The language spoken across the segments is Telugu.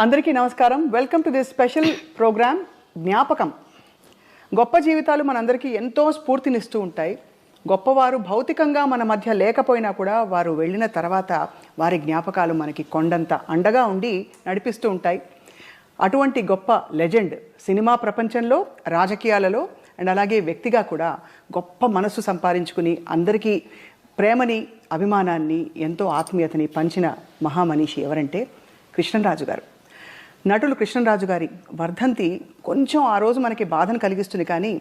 అందరికీ నమస్కారం. Welcome to this special programme జ్ఞాపకం. గొప్ప జీవితాలు మనందరికీ ఎంతో స్ఫూర్తినిస్తూ ఉంటాయి. గొప్పవారు భౌతికంగా మన మధ్య లేకపోయినా కూడా వారు వెళ్ళిన తర్వాత వారి జ్ఞాపకాలు మనకి కొండంత అండగా ఉండి నడిపిస్తూ ఉంటాయి. అటువంటి గొప్ప లెజెండ్ సినిమా ప్రపంచంలో, రాజకీయాలలో అండ్ అలాగే వ్యక్తిగా కూడా గొప్ప మనస్సు సంపాదించుకుని అందరికీ ప్రేమని, అభిమానాన్ని, ఎంతో ఆత్మీయతని పంచిన మహామనీషి ఎవరంటే కృష్ణంరాజు గారు. నటులు కృష్ణంరాజు గారి వర్ధంతి కొంచెం ఆ రోజు మనకి బాధను కలిగిస్తుంది. కానీ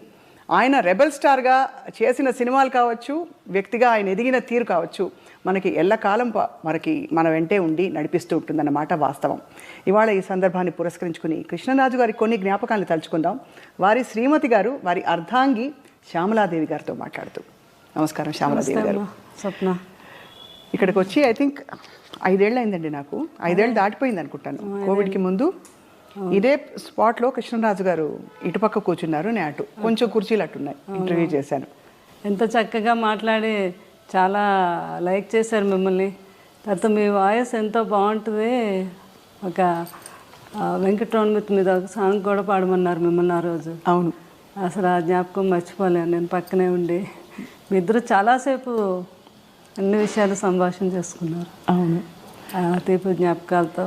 ఆయన రెబెల్ స్టార్గా చేసిన సినిమాలు కావచ్చు, వ్యక్తిగా ఆయన ఎదిగిన తీరు కావచ్చు, మనకి ఎల్లకాలం మన వెంటే ఉండి నడిపిస్తూ ఉంటుందన్నమాట వాస్తవం. ఇవాళ ఈ సందర్భాన్ని పురస్కరించుకుని కృష్ణంరాజు గారి కొన్ని జ్ఞాపకాలను తలుచుకుందాం. వారి శ్రీమతి గారు, వారి అర్ధాంగి శ్యామలాదేవి గారితో మాట్లాడుతూ. నమస్కారం శ్యామలాదేవి గారు. స్వప్న, ఇక్కడికి వచ్చి ఐ థింక్ 5 ఏళ్ళు అయిందండి. నాకు 5 ఏళ్ళు దాటిపోయింది అనుకుంటాను. కోవిడ్కి ముందు ఇదే స్పాట్లో కృష్ణంరాజు గారు ఇటుపక్క కూర్చున్నారు, నేను అటు. కొంచెం కుర్చీలు అట్టున్నాయి. ఇంటర్వ్యూ చేశాను. ఎంత చక్కగా మాట్లాడి చాలా లైక్ చేశారు మిమ్మల్ని. తర్వాత మీ వాయిస్ ఎంతో బాగుంటుంది. ఒక వెంకటరమణ మీద ఒక సాంగ్ కూడా పాడమన్నారు మిమ్మల్ని ఆ రోజు. అవును, అసలు ఆ జ్ఞాపకం మర్చిపోలేను. నేను పక్కనే ఉండి మీ ఇద్దరు చాలాసేపు అన్ని విషయాలు సంభాషణ చేసుకున్నారు. అవును, తీపి జ్ఞాపకాలతో.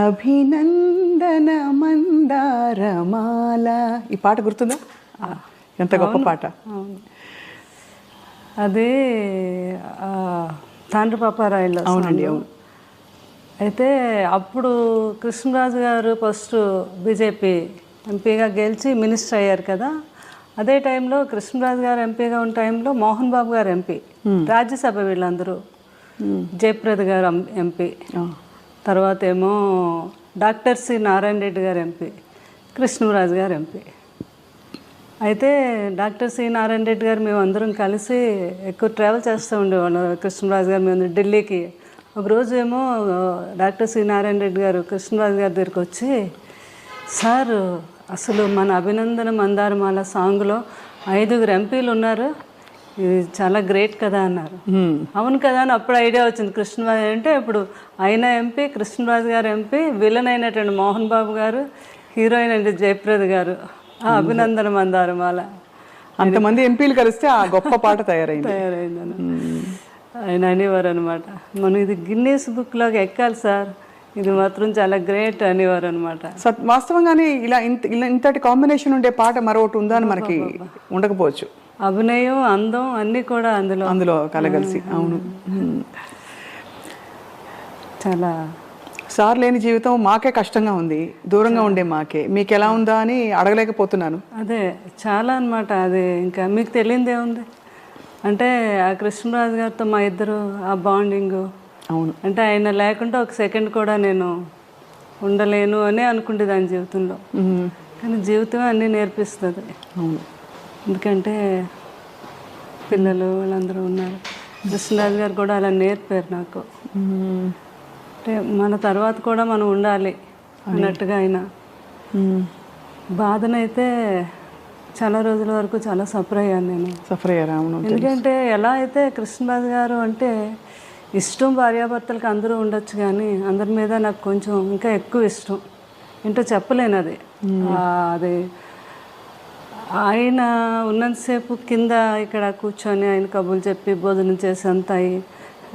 అభినందన మందారమాల, ఈ పాట గుర్తుందా? ఎంత గొప్ప పాట. అవును, అది తాండ్రి పాపారాయుల్లో. అవునండి, అవును. అయితే అప్పుడు కృష్ణరాజు గారు ఫస్ట్ బీజేపీ ఎంపీగా గెలిచి మినిస్టర్ అయ్యారు కదా. అదే టైంలో కృష్ణరాజు గారు ఎంపీగా ఉన్న టైంలో మోహన్ బాబు గారు ఎంపీ, రాజ్యసభ వీళ్ళందరూ. జయప్రద గారు ఎంపీ, తర్వాత ఏమో డాక్టర్ సి నారాయణ రెడ్డి గారు ఎంపీ, కృష్ణరాజు గారు ఎంపీ. అయితే డాక్టర్ సి నారాయణ రెడ్డి గారు మేము అందరం కలిసి ఎక్కువ ట్రావెల్ చేస్తూ ఉండేవాళ్ళం. కృష్ణరాజు గారు మేము ఢిల్లీకి. ఒకరోజు ఏమో డాక్టర్ సి నారాయణ రెడ్డి గారు కృష్ణరాజు గారి దగ్గరికి వచ్చి, సార్ అసలు మన అభినందన మందారమాల సాంగ్లో 5 ఎంపీలు ఉన్నారు, ఇది చాలా గ్రేట్ కదా అన్నారు. అవును కదా అని అప్పుడు ఐడియా వచ్చింది. కృష్ణరాజు అంటే ఇప్పుడు ఆయన ఎంపీ, కృష్ణరాజు గారు ఎంపీ, విలన్ అయినటువంటి మోహన్ బాబు గారు, హీరోయిన్ అంటే జయప్రద గారు. అభినందన మందారమాల అంతమంది ఎంపీలు కలిస్తే ఆ గొప్ప పాట తయారైందని ఆయన అనేవారు అనమాట. మనం ఇది గిన్నీస్ బుక్లోకి ఎక్కాలి సార్, ఇది మాత్రం చాలా గ్రేట్ అనేవారు అనమాట. వాస్తవంగానే ఇలా ఇంతటి కాంబినేషన్ ఉండే పాట మరొకటి ఉందా అని మనకి ఉండకపోవచ్చు. అభినయం, అందం అన్నీ కూడా అందులో కలగలిసి. అవును, చాలా. సార్ లేని జీవితం మాకే కష్టంగా ఉంది, దూరంగా ఉండే మాకే. మీకు ఎలా ఉందా అని అడగలేకపోతున్నాను. అదే చాలా అనమాట. అది ఇంకా మీకు తెలియదే ఉంది అంటే ఆ కృష్ణరాజు గారితో మా ఇద్దరు ఆ బాండింగ్. అవును, అంటే ఆయన లేకుండా ఒక సెకండ్ కూడా నేను ఉండలేను అని అనుకుంటే దాని జీవితంలో. కానీ జీవితం అన్నీ నేర్పిస్తుంది. అవును, ఎందుకంటే పిల్లలు వాళ్ళందరూ ఉన్నారు. కృష్ణరాజు గారు కూడా అలా నేర్పారు నాకు. అంటే మన తర్వాత కూడా మనం ఉండాలి అన్నట్టుగా ఆయన. బాధనైతే చాలా రోజుల వరకు చాలా సఫర్ అయ్యాను నేను. సఫర్ అయ్యారు. అవును, ఎందుకంటే ఎలా అయితే కృష్ణరాజు గారు అంటే ఇష్టం భార్యాభర్తలకు అందరూ ఉండొచ్చు, కానీ అందరి మీద నాకు కొంచెం ఇంకా ఎక్కువ ఇష్టం. ఏంటో చెప్పలేను అది. అది ఆయన ఉన్నంతసేపు కింద ఇక్కడ కూర్చొని ఆయన కబుర్లు చెప్పి భోజనం చేసి అంతా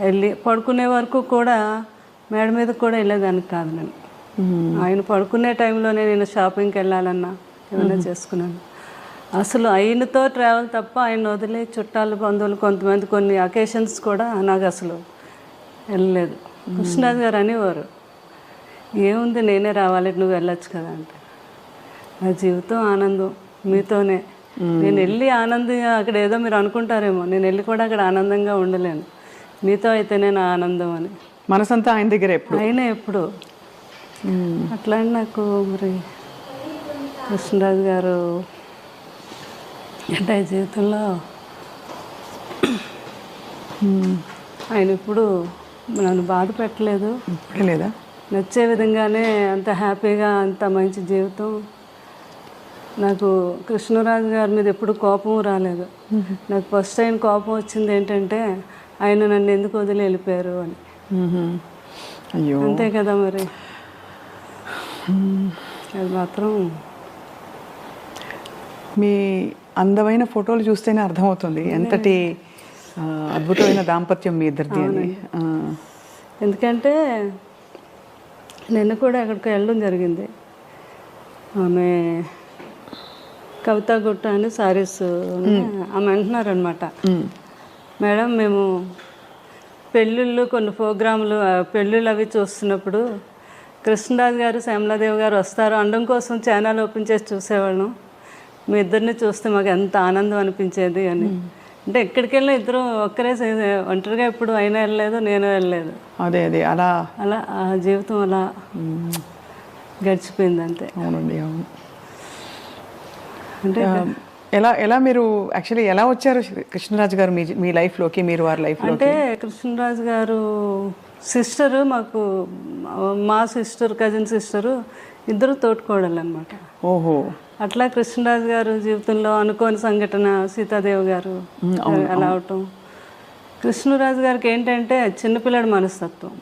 వెళ్ళి పడుకునే వరకు కూడా మేడ మీద కూడా వెళ్ళేదానికి కాదు నేను. ఆయన పడుకునే టైంలోనే నేను షాపింగ్కి వెళ్ళాలన్నా ఏమైనా చేసుకున్నాను. అసలు ఆయనతో ట్రావెల్ తప్ప ఆయన వదిలే చుట్టాలు, బంధువులు, కొంతమంది కొన్ని అకేషన్స్ కూడా నాకు అసలు వెళ్ళలేదు. కృష్ణరాజు గారు అనేవారు, ఏముంది నేనే రావాలి, నువ్వు వెళ్ళొచ్చు కదా అంటే. నా జీవితం ఆనందం మీతోనే. నేను వెళ్ళి ఆనందంగా అక్కడ ఏదో మీరు అనుకుంటారేమో, నేను వెళ్ళి కూడా అక్కడ ఆనందంగా ఉండలేను. మీతో అయితేనే నా ఆనందం అని. మనసంతా ఆయన దగ్గర ఆయనే ఎప్పుడు. అట్లా నాకు మరి కృష్ణరాజు గారు అంటే జీవితంలో ఆయన ఇప్పుడు నన్ను బాధ పెట్టలేదు. లేదా నచ్చే విధంగానే అంత హ్యాపీగా, అంత మంచి జీవితం. నాకు కృష్ణరాజు గారి మీద ఎప్పుడు కోపం రాలేదు. నాకు ఫస్ట్ టైం కోపం వచ్చింది ఏంటంటే ఆయన నన్ను ఎందుకు వదిలి వెళ్ళిపోయారు అని. అయ్యో. అంతే కదా మరి. అది మాత్రం మీ అందమైన ఫోటోలు చూస్తేనే అర్థమవుతుంది ఎంతటి అద్భుతమైన దాంపత్యం మీ ఇద్దరిది అని. ఎందుకంటే నిన్న కూడా అక్కడికి వెళ్ళడం జరిగింది. ఆమె కవితా గుట్ట అని సారీస్ ఆమె అంటున్నారనమాట, మేడం మేము పెళ్ళిళ్ళు కొన్ని ప్రోగ్రాములు పెళ్ళిళ్ళు అవి చూస్తున్నప్పుడు కృష్ణరాజు గారు శ్యామలాదేవి గారు వస్తారు అనడం కోసం ఛానల్ ఓపెన్ చేసి చూసేవాళ్ళం. మీ ఇద్దరిని చూస్తే మాకు ఎంత ఆనందం అనిపించేది అని. అంటే ఎక్కడికి వెళ్ళినా ఇద్దరు ఒక్కరే ఒంటరిగా ఎప్పుడు అయినా వెళ్ళలేదు, నేను వెళ్ళలేదు. అదే అదే అలా అలా ఆ జీవితం అలా గడిచిపోయింది అంతే. అవునండి, అవును. అంటే ఎలా ఎలా మీరు యాక్చువల్లీ ఎలా వచ్చారు కృష్ణరాజు గారు మీ లైఫ్లోకి, మీరు వారి లైఫ్లో? అంటే కృష్ణరాజు గారు సిస్టరు, మాకు మా సిస్టర్ కజిన్ సిస్టరు ఇద్దరు తోటికోడలు అనమాట. ఓహో. అట్లా కృష్ణరాజు గారు జీవితంలో అనుకోని సంఘటన సీతాదేవి గారు అలా అవటం. కృష్ణరాజు గారికి ఏంటంటే చిన్నపిల్లడి మనస్తత్వం.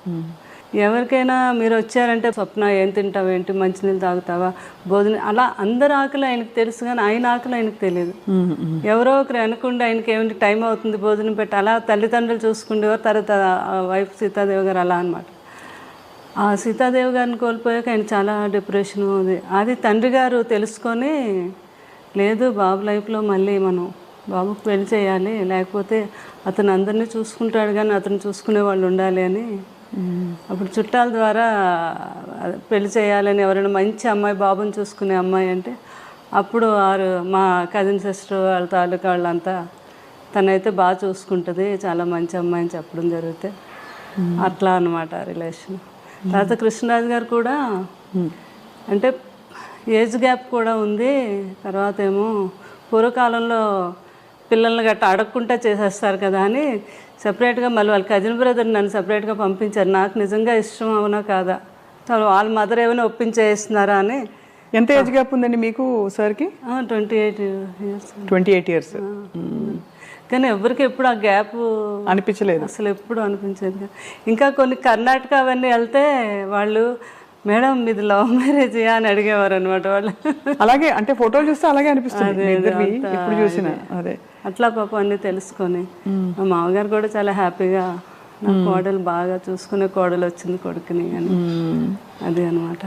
ఎవరికైనా మీరు వచ్చారంటే స్వప్న ఏం తింటావు, ఏంటి మంచినీళ్ళు తాగుతావా, భోజనం, అలా అందరి ఆకలి ఆయనకు తెలుసు కానీ ఆయన ఆకలి ఆయనకు తెలియదు. ఎవరో ఒకరు అనుకుంటే ఆయనకి ఏమిటి టైం అవుతుంది భోజనం పెట్టి అలా తల్లిదండ్రులు చూసుకుండేవారు. తర్వాత వైఫ్ సీతాదేవి గారు అలా అనమాట. ఆ సీతాదేవి గారిని కోల్పోయాక ఆయన చాలా డిప్రెషన్ ఉంది. అది తండ్రి గారు తెలుసుకొని, లేదు బాబు లైఫ్లో మళ్ళీ మనం బాబుకు పెళ్లి చేయాలి, లేకపోతే అతను అందరినీ చూసుకుంటాడు కానీ అతను చూసుకునే వాళ్ళు ఉండాలి అని అప్పుడు చుట్టాల ద్వారా పెళ్లి చేయాలని, ఎవరైనా మంచి అమ్మాయి బాబుని చూసుకునే అమ్మాయి అంటే అప్పుడు మా కజిన్ సిస్టర్ వాళ్ళ తాలూకా వాళ్ళంతా తనైతే బాగా చూసుకుంటుంది, చాలా మంచి అమ్మాయి అని చెప్పడం జరిగితే అట్లా అనమాట రిలేషన్. తర్వాత కృష్ణరాజు గారు కూడా అంటే ఏజ్ గ్యాప్ కూడా ఉంది. తర్వాత ఏమో పూర్వకాలంలో పిల్లల్ని గట్ట అడగకుండా చేసేస్తారు కదా అని సపరేట్గా మళ్ళీ వాళ్ళ కజిన్ బ్రదర్ నన్ను సపరేట్గా పంపించారు. నాకు నిజంగా ఇష్టం అవునా కాదా, వాళ్ళ మదర్ ఏమైనా ఒప్పించేస్తున్నారా అని. ఎంత ఏజ్ గ్యాప్ ఉందండి మీకు సార్కి? 28 years. 28 years. కానీ ఎవరికి ఎప్పుడు ఆ గ్యాప్ అనిపించలేదు, అసలు ఎప్పుడు అనిపించేది. ఇంకా కొన్ని కర్ణాటక అవన్నీ వెళ్తే వాళ్ళు, మేడం మీది లవ్ మ్యారేజ్ అని అడిగేవారు అనమాట వాళ్ళు. అలాగే అంటే ఫోటోలు చూస్తే అలాగే అనిపిస్తుంది ఇప్పుడు చూసిన. అదే అట్లా పాపం అన్నీ తెలుసుకొని మా మామగారు కూడా చాలా హ్యాపీగా నా కోడలు బాగా చూసుకునే కోడలు వచ్చింది కొడుకుని అని. అది అనమాట.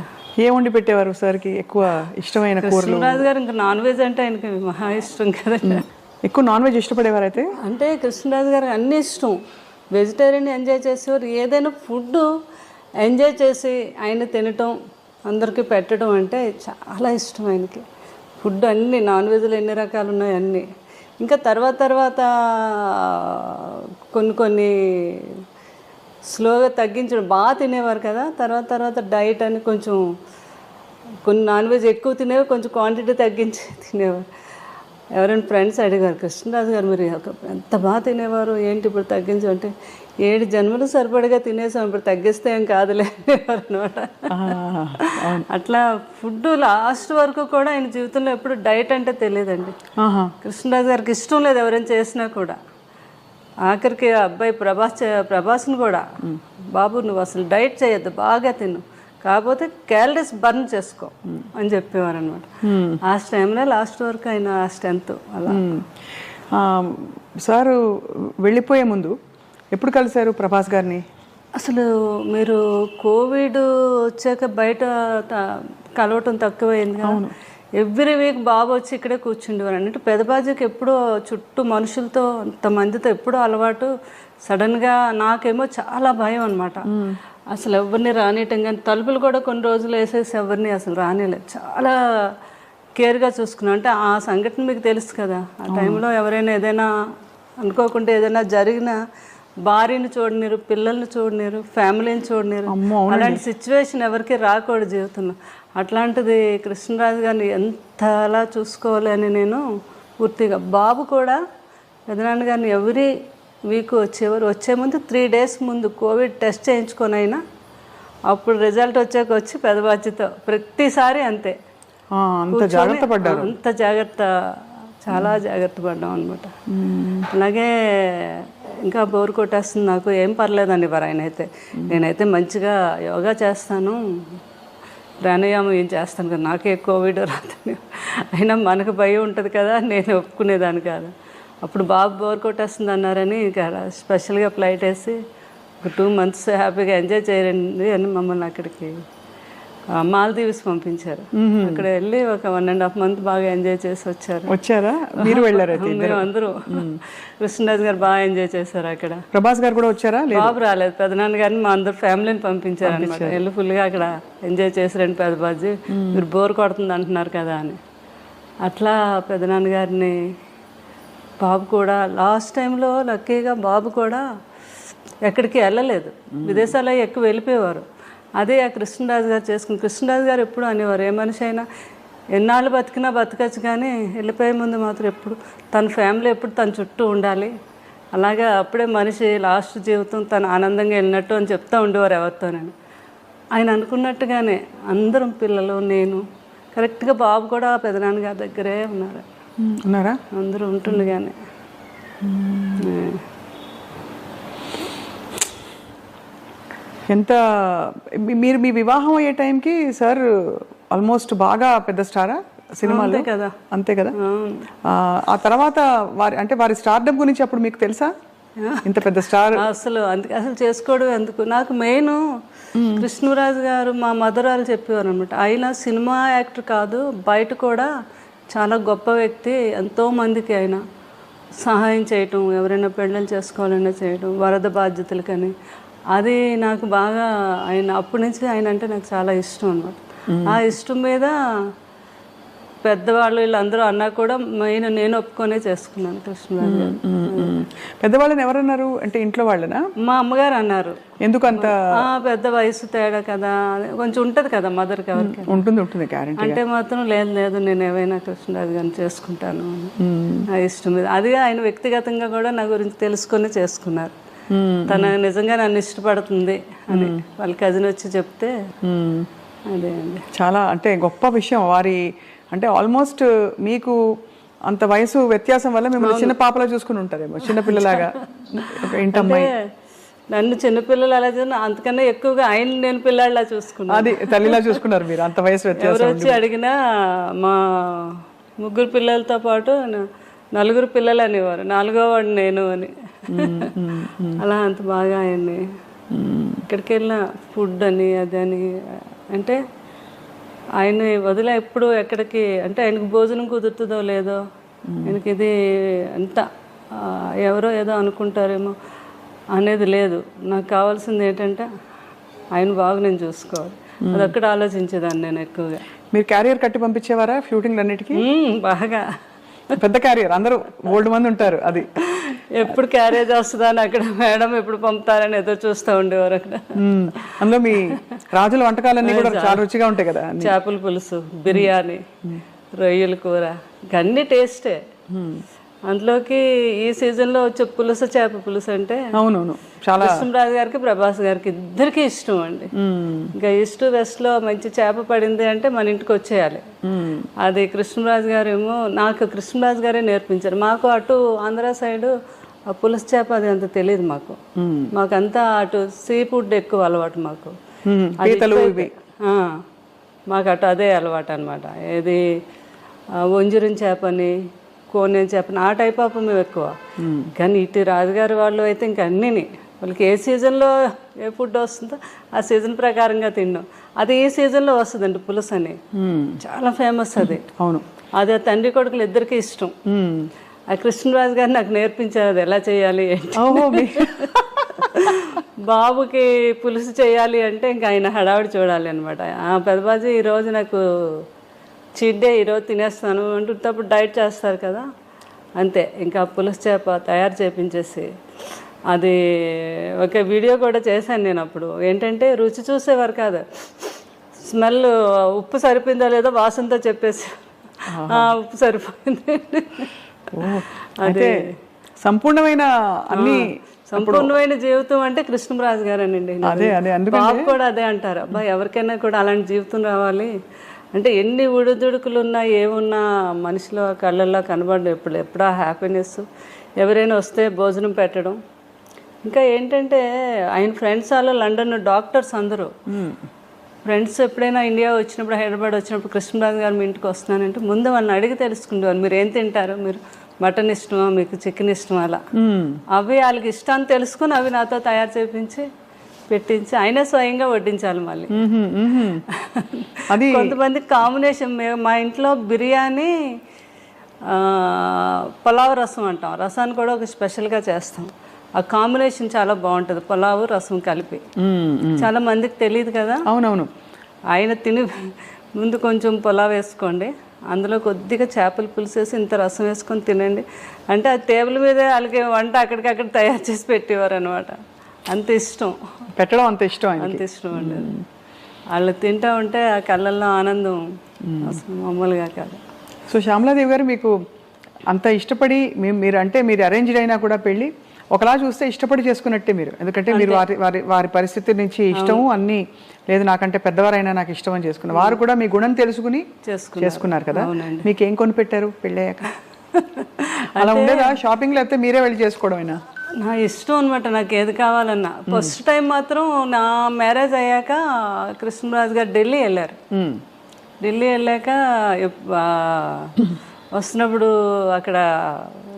ఏ వండి పెట్టేవారు సార్కి ఎక్కువ ఇష్టమైన కూరలు? కృష్ణరాజు గారు ఇంకా నాన్ వెజ్ అంటే ఆయనకి మహా ఇష్టం కదండి. ఎక్కువ నాన్ వెజ్ ఇష్టపడేవారు అయితే? అంటే కృష్ణరాజు గారికి అన్నీ ఇష్టం. వెజిటేరియన్ ఎంజాయ్ చేసేవారు. ఏదైనా ఫుడ్ ఎంజాయ్ చేసి ఆయన తినటం, అందరికీ పెట్టడం అంటే చాలా ఇష్టం ఆయనకి. ఫుడ్ అన్నీ నాన్ వెజ్లో ఎన్ని రకాలు ఉన్నాయి అన్నీ. ఇంకా తర్వాత కొన్ని స్లోగా తగ్గించడం. బాగా తినేవారు కదా, తర్వాత డైట్ అని కొంచెం కొన్ని నాన్ వెజ్ ఎక్కువ తినేవారు, కొంచెం క్వాంటిటీ తగ్గించి తినేవారు. ఎవరైనా ఫ్రెండ్స్ అడిగారు, కృష్ణరాజు గారు మీరు ఎంత బాగా తినేవారు ఏంటి ఇప్పుడు తగ్గించు అంటే, 7 జన్మలు సరిపడగా తినేసాం, ఇప్పుడు తగ్గిస్తే ఏం కాదులే అనేవారు అనమాట. అట్లా ఫుడ్ లాస్ట్ వరకు కూడా ఆయన జీవితంలో ఎప్పుడు డైట్ అంటే తెలియదండి. కృష్ణరాజు గారికి ఇష్టం లేదు ఎవరైనా చేసినా కూడా. ఆఖరికి అబ్బాయి ప్రభాస్ని కూడా, బాబు నువ్వు అసలు డైట్ చేయొద్దు, బాగా తిను, కాకపోతే క్యాలరీస్ బర్న్ చేసుకో అని చెప్పేవారు అనమాట. ఆ టైంలో లాస్ట్ వరకు ఆయన ఆ స్ట్రెంత్ అలా. సారు వెళ్ళిపోయే ముందు ఎప్పుడు కలిశారు ప్రభాస్ గారిని? అసలు మీరు కోవిడ్ వచ్చాక బయట కలవటం తక్కువైంది. ఎవ్రీ వీక్ బాబు వచ్చి ఇక్కడే కూర్చుండేవారు. అంటే పెదబాజీకి ఎప్పుడూ చుట్టూ మనుషులతో అంతమందితో ఎప్పుడూ అలవాటు. సడన్గా నాకేమో చాలా భయం అనమాట. అసలు ఎవరిని రానియటం కానీ, తలుపులు కూడా కొన్ని రోజులు వేసేసి ఎవరిని అసలు రానియలేదు. చాలా కేర్గా చూసుకున్నాను. అంటే ఆ సంఘటన మీకు తెలుసు కదా, ఆ టైంలో ఎవరైనా ఏదైనా అనుకోకుండా ఏదైనా జరిగినా భార్యని చూడలేరు, పిల్లల్ని చూడలేరు, ఫ్యామిలీని చూడలేరు. అలాంటి సిచ్యువేషన్ ఎవరికి రాకూడదు జీవితంలో. అట్లాంటిది కృష్ణరాజు గారిని ఎంతలా చూసుకోవాలి అని నేను పూర్తిగా. బాబు కూడా పెదనాన్న గారిని ఎవరి వీక్ వచ్చేవారు. వచ్చే ముందు 3 days ముందు కోవిడ్ టెస్ట్ చేయించుకొని అయినా అప్పుడు రిజల్ట్ వచ్చాక వచ్చి పెదబాధ్యతో ప్రతిసారి అంతే. అంత జాగ్రత్త పడ్డారు. అంత జాగ్రత్త, చాలా జాగ్రత్త పడ్డాం అనమాట. అలాగే ఇంకా బోర్ కొట్టేస్తుంది నాకు, ఏం పర్లేదండి వారు ఆయన అయితే. నేనైతే మంచిగా యోగా చేస్తాను, ప్రాణాయామం ఏం చేస్తాను కదా, నాకే కోవిడ్ రాదని. అయినా మనకు భయం ఉంటుంది కదా, నేను ఒప్పుకునేదాన్ని కాదు. అప్పుడు బాబు బోర్ కొట్టేస్తుంది అన్నారని ఇంకా స్పెషల్గా ఫ్లైట్ వేసి ఒక 2 months హ్యాపీగా ఎంజాయ్ చేయండి అని మమ్మల్ని అక్కడికి మాల్దీవ్స్ పంపించారు. అక్కడ వెళ్ళి ఒక 1.5 months బాగా ఎంజాయ్ చేసి వచ్చారా? మీరు వెళ్ళారు? మేము అందరూ. కృష్ణరాజు గారు బాగా ఎంజాయ్ చేశారు అక్కడ. ప్రభాస్ గారు కూడా వచ్చారా? బాబు రాలేదు, పెదనాన్న గారిని మా అందరు ఫ్యామిలీని పంపించారు అనమాట. వెళ్ళి ఫుల్గా అక్కడ ఎంజాయ్ చేసారండి. పెద్దబాజీ మీరు బోర్ కొడుతుంది అంటున్నారు కదా అని. అట్లా పెదనాన్న గారిని, బాబు కూడా లాస్ట్ టైంలో లక్కీగా బాబు కూడా ఎక్కడికి వెళ్ళలేదు, విదేశాల్లో ఎక్కువ వెళ్ళిపోయేవారు. అదే ఆ కృష్ణరాజు గారు చేసుకుని, కృష్ణరాజు గారు ఎప్పుడు అనేవారు, ఏ మనిషి అయినా ఎన్నాళ్ళు బతికినా బతకచ్చు కానీ వెళ్ళిపోయే ముందు మాత్రం ఎప్పుడు తన ఫ్యామిలీ ఎప్పుడు తన చుట్టూ ఉండాలి, అలాగే అప్పుడే మనిషి లాస్ట్ జీవితం తను ఆనందంగా వెళ్ళినట్టు అని చెప్తూ ఉండేవారు ఎవరితోనని. ఆయన అనుకున్నట్టుగానే అందరం పిల్లలు, నేను కరెక్ట్గా బాబు కూడా పెదనాన్నగారి దగ్గరే ఉన్నారా? అందరూ ఉంటుండగానే. ఎంత మీరు మీ వివాహం అయ్యే టైంకి సార్ ఆల్మోస్ట్ బాగా పెద్ద స్టారా సినిమాలో కదా? అంతే కదా. ఆ తర్వాత వారి స్టార్డమ్ గురించి అప్పుడు మీకు తెలుసా? ఇంత పెద్ద స్టార్ అసలు చేసుకోవడం ఎందుకు. నాకు మెయిన్ కృష్ణరాజు గారు మా మదరాలు చెప్పేవారు అనమాట, ఆయన సినిమా యాక్టర్ కాదు, బయట కూడా చాలా గొప్ప వ్యక్తి, ఎంతోమందికి ఆయన సహాయం చేయటం, ఎవరైనా పెళ్ళిళ్ళు చేసుకోవాలన్నా చేయటం, వరద బాధ్యతలకని. అది నాకు బాగా ఆయన అప్పటి నుంచి ఆయన అంటే నాకు చాలా ఇష్టం అనమాట. ఆ ఇష్టం మీద పెద్దవాళ్ళు వీళ్ళందరూ అన్నా కూడా మెయిన్ నేను ఒప్పుకొనే చేసుకున్నాను కృష్ణరాజు గారు. పెద్దవాళ్ళని ఎవరన్నారు అంటే ఇంట్లో వాళ్ళనా? మా అమ్మగారు అన్నారు. ఎందుకంత పెద్ద వయసు తేడా కదా, కొంచెం ఉంటుంది కదా మదర్కి, ఎవరికి ఉంటుంది గ్యారెంటీ. అంటే మాత్రం లేదు నేను ఏవైనా కృష్ణరాజు గారిని చేసుకుంటాను ఆ ఇష్టం మీద. అది ఆయన వ్యక్తిగతంగా కూడా నా గురించి తెలుసుకొని చేసుకున్నారు. తను నిజంగా నన్ను ఇష్టపడుతుంది అని వాళ్ళ కజిన్ వచ్చి చెప్తే అదే అండి చాలా అంటే గొప్ప విషయం. వారి అంటే ఆల్మోస్ట్ మీకు అంత వయసు వ్యత్యాసం వల్ల మిమ్మల్ని చిన్న పాపలా చూసుకుని ఉంటారేమో, చిన్నపిల్లలాగా. ఇంటమ్మాయి నన్ను చిన్నపిల్లలు అలా చూసిన, అంతకన్నా ఎక్కువగా ఆయన నేను పిల్లాడిలా చూసుకున్నాను. అది తల్లిలా చూసుకున్నారు మీరు, అంత వయసు వ్యత్యాసం. ఎవరు వచ్చి అడిగినా మా 3 పిల్లలతో పాటు 4 పిల్లలు అనేవారు, 4వ వాడు నేను అని. అలా అంత బాగా ఆయన్ని ఇక్కడికి వెళ్ళిన ఫుడ్ అని అదని అంటే ఆయన్ని వదిలే ఎప్పుడు ఎక్కడికి అంటే ఆయనకు భోజనం కుదురుతుందో లేదో, ఆయనకి ఇది అంత ఎవరో ఏదో అనుకుంటారేమో అనేది లేదు. నాకు కావాల్సింది ఏంటంటే ఆయన బాగా నేను చూసుకోవాలి, అది ఒక్కటి ఆలోచించేదాన్ని నేను ఎక్కువగా. మీరు క్యారియర్ కట్టి పంపించేవారా షూటింగ్ అన్నిటికీ? బాగా పెద్ద క్యారియర్, అందరూ ఓల్డ్ మంది ఉంటారు. అది ఎప్పుడు క్యారేజ్ వస్తుందా అని అక్కడ మేడం ఎప్పుడు పంపుతారని ఎదురు చూస్తూ ఉండేవారు అక్కడ. అందులో మీ రాజుల వంటకాలన్నీ కూడా చాలా రుచిగా ఉంటాయి కదా, చేపల పులుసు, బిర్యానీ, రొయ్యల కూర, అన్ని టేస్టే. అందులోకి ఈ సీజన్లో వచ్చే పులుసు, చేప పులుసు అంటే అవునవును చాలా కృష్ణరాజు గారికి ప్రభాస్ గారికి ఇద్దరికి ఇష్టం అండి. ఇంకా ఈస్ట్ వెస్ట్ లో మంచి చేప పడింది అంటే మన ఇంటికి వచ్చేయాలి. అది కృష్ణరాజు గారు ఏమో నాకు కృష్ణరాజు గారే నేర్పించారు. మాకు అటు ఆంధ్ర సైడ్ ఆ పులుసు చేప అది అంత తెలియదు మాకు. మాకంతా అటు సీ ఫుడ్ ఎక్కువ అలవాటు మాకు. మాకు అటు అదే అలవాటు అనమాట. ఏది వంజరం చేపని, కోనేరు చేపని, ఆ టైప్ ఆఫ్ మేము ఎక్కువ. కానీ ఇటు రాజుగారి వాళ్ళు అయితే ఇంకా అన్నిని వాళ్ళకి ఏ సీజన్లో ఏ ఫుడ్ వస్తుందో ఆ సీజన్ ప్రకారంగా తిన్నాం. అది ఈ సీజన్లో వస్తుందండి పులుసు అని, చాలా ఫేమస్ అది. అవును, అది తండ్రి కొడుకులు ఇద్దరికి ఇష్టం. ఆ కృష్ణరాజు గారు నాకు నేర్పించారు అది ఎలా చేయాలి ఏంటి. బాబుకి పులుసు చేయాలి అంటే ఇంకా ఆయన హడావిడి చూడాలి అనమాట. పెద్దబాజీ ఈరోజు నాకు చీట్ డే, ఈరోజు తినేస్తాను అంటున్నప్పుడు డైట్ చేస్తారు కదా, అంతే. ఇంకా పులుసు చేప తయారు చేయించేసి అది ఒక వీడియో కూడా చేశాను నేను. అప్పుడు ఏంటంటే రుచి చూసేవారు కాదు, స్మెల్ ఉప్పు సరిపోయిందో లేదో వాసనతో చెప్పేసి ఉప్పు సరిపోయింది. అదే సంపూర్ణమైన అన్ని సంపూర్ణమైన జీవితం అంటే కృష్ణరాజు గారేనండి. బాబు కూడా అదే అంటారు, అబ్బా ఎవరికైనా కూడా అలాంటి జీవితం రావాలి అంటే ఎన్ని ఉడుదుడుకులు ఉన్నా ఏమున్నా మనిషిలో కళ్ళల్లో కనబడడం ఎప్పుడా హ్యాపీనెస్. ఎవరైనా వస్తే భోజనం పెట్టడం, ఇంకా ఏంటంటే ఆయన ఫ్రెండ్స్ వాళ్ళు లండన్ డాక్టర్స్ అందరూ ఫ్రెండ్స్ ఎప్పుడైనా ఇండియా వచ్చినప్పుడు హైదరాబాద్ వచ్చినప్పుడు కృష్ణరాజు గారు మీ ఇంటికి వస్తున్నానంటే ముందు వాళ్ళని అడిగి తెలుసుకుంటారు మీరు ఏం తింటారు, మీరు మటన్ ఇష్టమా, మీకు చికెన్ ఇష్టమా, అలా అవి వాళ్ళకి ఇష్టాన్ని తెలుసుకుని అవి నాతో తయారు చేయించి పెట్టించి ఆయనే స్వయంగా వడ్డించాలి మళ్ళీ. కొంతమంది కాంబినేషన్ మా ఇంట్లో బిర్యానీ పులావ్ రసం అంటాం, రసాన్ని కూడా ఒక స్పెషల్గా చేస్తాం. ఆ కాంబినేషన్ చాలా బాగుంటుంది, పులావ్ రసం కలిపి. చాలా మందికి తెలియదు కదా. అవునవును. ఆయన తిని ముందు కొంచెం పులావ్ వేసుకోండి, అందులో కొద్దిగా చేపల పులుసు వేసి ఇంత రసం వేసుకొని తినండి అంటే ఆ టేబుల్ మీదే వాళ్ళకి వంట అక్కడికక్కడ తయారు చేసి పెట్టేవారు అనమాట. అంత ఇష్టం పెట్టడం, అంత ఇష్టం, అంత ఇష్టం అండి. వాళ్ళు తింటూ ఉంటే ఆ కళ్ళల్లో ఆనందం అసలు మామూలుగా కాదు. సో శ్యామలాదేవి గారు మీకు అంత ఇష్టపడి మీరు అంటే మీరు అరేంజ్డ్ అయినా కూడా పెళ్ళి ఒకలా చూస్తే ఇష్టపడి చేసుకున్నట్టే మీరు, ఎందుకంటే మీరు వారి పరిస్థితి నుంచి ఇష్టము అన్నీ లేదు నాకంటే పెద్దవారైనా నాకు ఇష్టం అని చేసుకున్నారు. వారు కూడా మీ గుణం తెలుసుకుని చేసుకున్నారు కదా. మీకు ఏం కొని పెట్టారు పెళ్ళయ్యాక? అలా ఉండేదా షాపింగ్, లేకపోతే మీరే వెళ్ళి చేసుకోవడమేనా? నా ఇష్టం అనమాట, నాకు ఏది కావాలన్నా. ఫస్ట్ టైం మాత్రం నా మ్యారేజ్ అయ్యాక కృష్ణరాజు గారు ఢిల్లీ వెళ్ళారు. ఢిల్లీ వెళ్ళాక వస్తున్నప్పుడు అక్కడ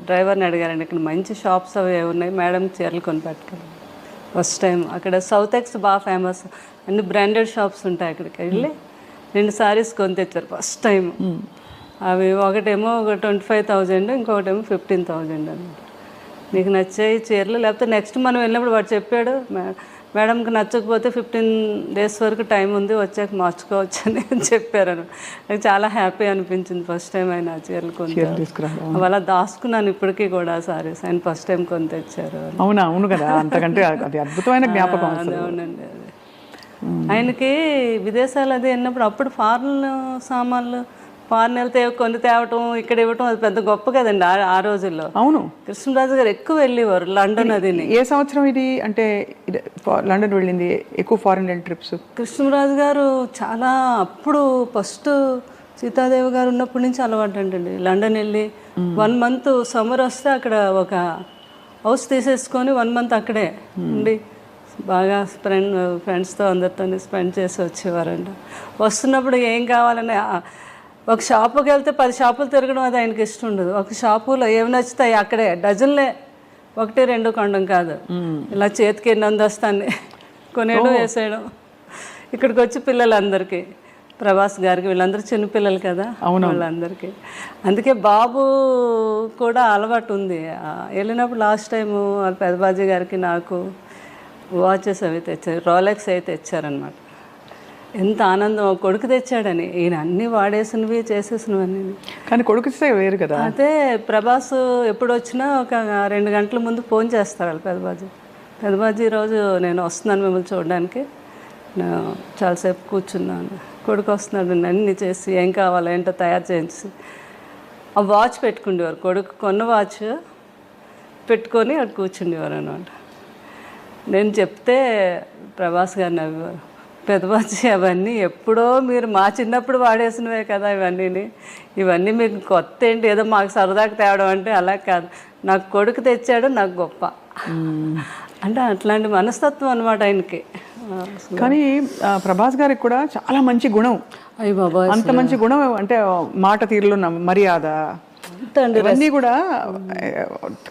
డ్రైవర్ని అడిగారండి, ఇక్కడ మంచి షాప్స్ అవి ఉన్నాయి మేడం, చీరలు కొని పెట్టుకోండి. ఫస్ట్ టైం అక్కడ సౌత్ ఎక్స్ బాగా ఫేమస్, అన్ని బ్రాండెడ్ షాప్స్ ఉంటాయి. అక్కడికి వెళ్ళి 2 సారీస్ కొని తెచ్చారు ఫస్ట్ టైం. అవి ఒకటేమో 25,000, ఇంకొకటేమో 15,000 అనమాట. నీకు నచ్చాయి చీరలు, లేకపోతే నెక్స్ట్ మనం వెళ్ళినప్పుడు వాడు చెప్పాడు మేడంకి నచ్చకపోతే 15 days వరకు టైం ఉంది, వచ్చాక మార్చుకోవచ్చు అని చెప్పారు. నాకు చాలా హ్యాపీ అనిపించింది ఫస్ట్ టైం ఆయన చీరలు కొని అలా దాచుకున్నాను ఇప్పటికీ కూడా సారీస్. ఆయన ఫస్ట్ టైం కొని తెచ్చారు. అవునా? అవును కదా, అంతకంటే అది అద్భుతమైన జ్ఞాపకం. అవునండి. అది ఆయనకి విదేశాలు అది వెళ్ళినప్పుడు అప్పుడు ఫారెన్ సామాన్లు ఫారెన్ వెళ్తే కొన్ని తేవటం ఇక్కడ ఇవ్వటం అది పెద్ద గొప్ప కదండి ఆ రోజుల్లో. అవును. కృష్ణరాజు గారు ఎక్కువ వెళ్ళేవారు లండన్. అది ఏ సంవత్సరం ఇది అంటే లండన్ వెళ్ళింది ఎక్కువ ఫారెన్ ట్రిప్స్? కృష్ణరాజు గారు చాలా అప్పుడు ఫస్ట్ సీతాదేవి గారు ఉన్నప్పటి నుంచి అలవాటు అంటండి. లండన్ వెళ్ళి 1 month సమ్మర్ వస్తే అక్కడ ఒక హౌస్ తీసేసుకొని 1 month అక్కడే ఉండి బాగా ఫ్రెండ్స్తో అందరితో స్పెండ్ చేసి వచ్చేవారంట. వస్తున్నప్పుడు ఏం కావాలని ఒక షాపుకి వెళ్తే 10 షాపులు తిరగడం అది ఆయనకి ఇష్టం ఉండదు. ఒక షాపులో ఏమి నచ్చుతాయి అక్కడే డజన్లే, 1-2 కొనడం కాదు, ఇలా చేతికి ఎన్నందొస్తాన్ని కొనేయడం వేసేయడం. ఇక్కడికి వచ్చి పిల్లలందరికీ, ప్రభాస్ గారికి వీళ్ళందరూ చిన్నపిల్లలు కదా వాళ్ళందరికీ. అందుకే బాబు కూడా అలవాటు ఉంది. వెళ్ళినప్పుడు లాస్ట్ టైము వాళ్ళ పెద్దబాజీ గారికి నాకు వాచెస్ అవి తెచ్చారు, రోలెక్స్ అయితే తెచ్చారనమాట. ఎంత ఆనందం, కొడుకు తెచ్చాడని. ఈయన అన్నీ వాడేసినవి చేసేసినవన్నీ. కానీ కొడుకు వేరు కదా. అయితే ప్రభాస్ ఎప్పుడు వచ్చినా ఒక 2 గంటల ముందు ఫోన్ చేస్తారు వాళ్ళు పెద్దబాజీ రోజు నేను వస్తున్నాను మిమ్మల్ని చూడడానికి, నేను చాలాసేపు కూర్చున్నాను, కొడుకు వస్తున్నాడు అన్నీ చేసి ఏం కావాలో ఏంటో తయారు చేసి ఆ వాచ్ పెట్టుకుండేవారు. కొడుకు కొన్న వాచ్ పెట్టుకొని అక్కడ కూర్చుండేవారు అనమాట. నేను చెప్తే ప్రభాస్ గారు నవ్వేవారు, పెద్దబాజీ అవన్నీ ఎప్పుడో మీరు మా చిన్నప్పుడు వాడేసినవే కదా ఇవన్నీ మీకు కొత్త ఏంటి, ఏదో మాకు సరదాగా తేవడం అంటే అలా కాదు, నాకు కొడుకు తెచ్చాడు నాకు గొప్ప అంటే అట్లాంటి మనస్తత్వం అనమాట ఆయనకి. కానీ ప్రభాస్ గారికి కూడా చాలా మంచి గుణం. అయ్య బాబా, అంత మంచి గుణం అంటే మాట తీరులో మర్యాద ఇవన్నీ కూడా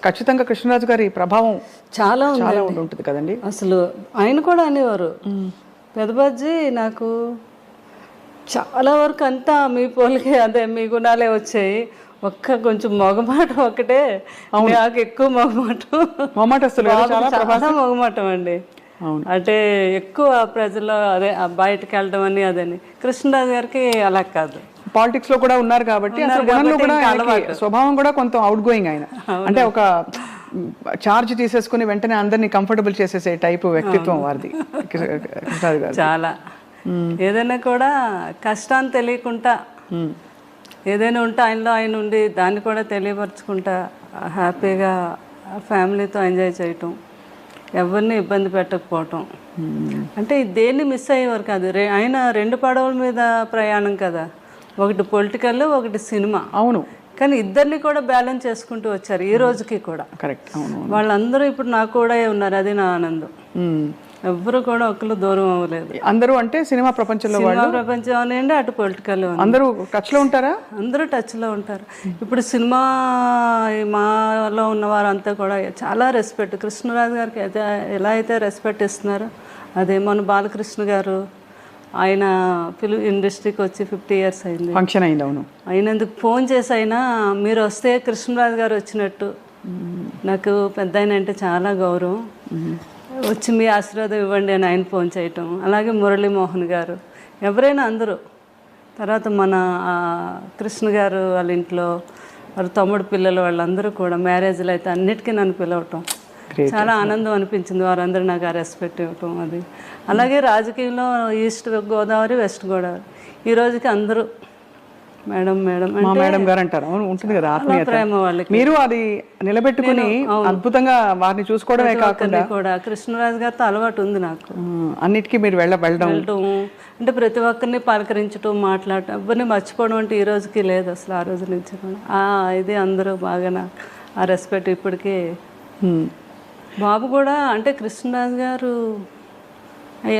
ఖచ్చితంగా కృష్ణరాజు గారి ప్రభావం చాలా ఉంటుంది కదండి. అసలు ఆయన కూడా అనేవారు, పెద్దబాజీ నాకు చాలా వరకు అంతా మీ పోలికే, అదే మీ గుణాలే వచ్చాయి, కొంచెం మొగమాటం ఒకటే నాకు ఎక్కువ మొగమాటం అండి. అంటే ఎక్కువ ప్రజల్లో అదే బయటకు వెళ్ళడం అని అదని. కృష్ణరాజు గారికి అలా కాదు, పాలిటిక్స్ లో కూడా ఉన్నారు కాబట్టి స్వభావం కూడా కొంత అవుట్ గోయింగ్ ఆయన. అంటే ఒక చార్జ్ తీసేసుకుని వెంటనే అందరినీ కంఫర్టబుల్ చేసేసే టైపు వ్యక్తిత్వం వారిది కృష్ణరాజు గారు. చాలా ఏదైనా కూడా కష్టాన్ని తెలియకుండా ఏదైనా ఉంటే ఆయనలో ఆయన ఉండి దాన్ని కూడా తెలియపరచుకుంటా హ్యాపీగా ఫ్యామిలీతో ఎంజాయ్ చేయటం, ఎవరిని ఇబ్బంది పెట్టకపోవటం. అంటే దేన్ని మిస్ అయ్యేవారు కాదు. ఆయన 2 పడవల మీద ప్రయాణం కదా, ఒకటి పొలిటికల్ ఒకటి సినిమా. అవును, కానీ ఇద్దరిని కూడా బ్యాలెన్స్ చేసుకుంటూ వచ్చారు ఈ రోజుకి కూడా. కరెక్ట్. అవును. వాళ్ళందరూ ఇప్పుడు నాకు కూడా ఉన్నారు, అది నా ఆనందం. ఎవ్వరు కూడా ఒకళ్ళు దూరం అవ్వలేదు. అందరూ అంటే సినిమా ప్రపంచంలో సినిమా ప్రపంచం అనండి, అటు పొలిటికల్ అందరూ టచ్ లో ఉంటారా? అందరూ టచ్ లో ఉంటారు. ఇప్పుడు సినిమా మాలో ఉన్న వారంతా కూడా చాలా రెస్పెక్ట్, కృష్ణరాజు గారికి అయితే ఎలా అయితే రెస్పెక్ట్ ఇస్తున్నారో అదే. మన బాలకృష్ణ గారు ఆయన ఫిల్మ్ ఇండస్ట్రీకి వచ్చి 50 years అయింది, ఫంక్షన్ అయింది. అవును. అయినందుకు ఫోన్ చేసి అయినా మీరు వస్తే కృష్ణరాజు గారు వచ్చినట్టు. నాకు పెద్ద ఆయన అంటే చాలా గౌరవం, వచ్చి మీ ఆశీర్వాదం ఇవ్వండి అని ఆయన ఫోన్ చేయటం. అలాగే మురళీమోహన్ గారు, ఎవరైనా అందరూ. తర్వాత మన కృష్ణ గారు వాళ్ళ ఇంట్లో వాళ్ళ తమ్ముడు పిల్లలు వాళ్ళందరూ కూడా మ్యారేజ్లు అయితే అన్నిటికీ నన్ను పిలవటం చాలా ఆనందం అనిపించింది. వారందరూ నాకు ఆ రెస్పెక్ట్ ఇవ్వటం అది. అలాగే రాజకీయంలో ఈస్ట్ గోదావరి, వెస్ట్ గోదావరి ఈ రోజుకి అందరూ మేడం మేడం మా మేడం గారు అంటారు. అవును, ఉంటుంది కదా ఆత్మీయత. ప్రేమ వాళ్ళకి. మీరు అది నిలబెట్టుకుని అద్భుతంగా వారిని చూసుకోవడమే కాకుండా కూడా కృష్ణరాజు గారితో అలవాటు ఉంది నాకు. అన్నిటికీ మీరు వెళ్ళడం అంటే ప్రతి ఒక్కరిని పలకరించడం, మాట్లాడటం, ఎవరిని మర్చిపోవడం అంటే ఈ రోజుకి లేదు అసలు. ఆ రోజు నుంచి ఇది అందరూ బాగా నాకు ఆ రెస్పెక్ట్ ఇప్పటికీ. బాబు కూడా అంటే కృష్ణరాజు గారు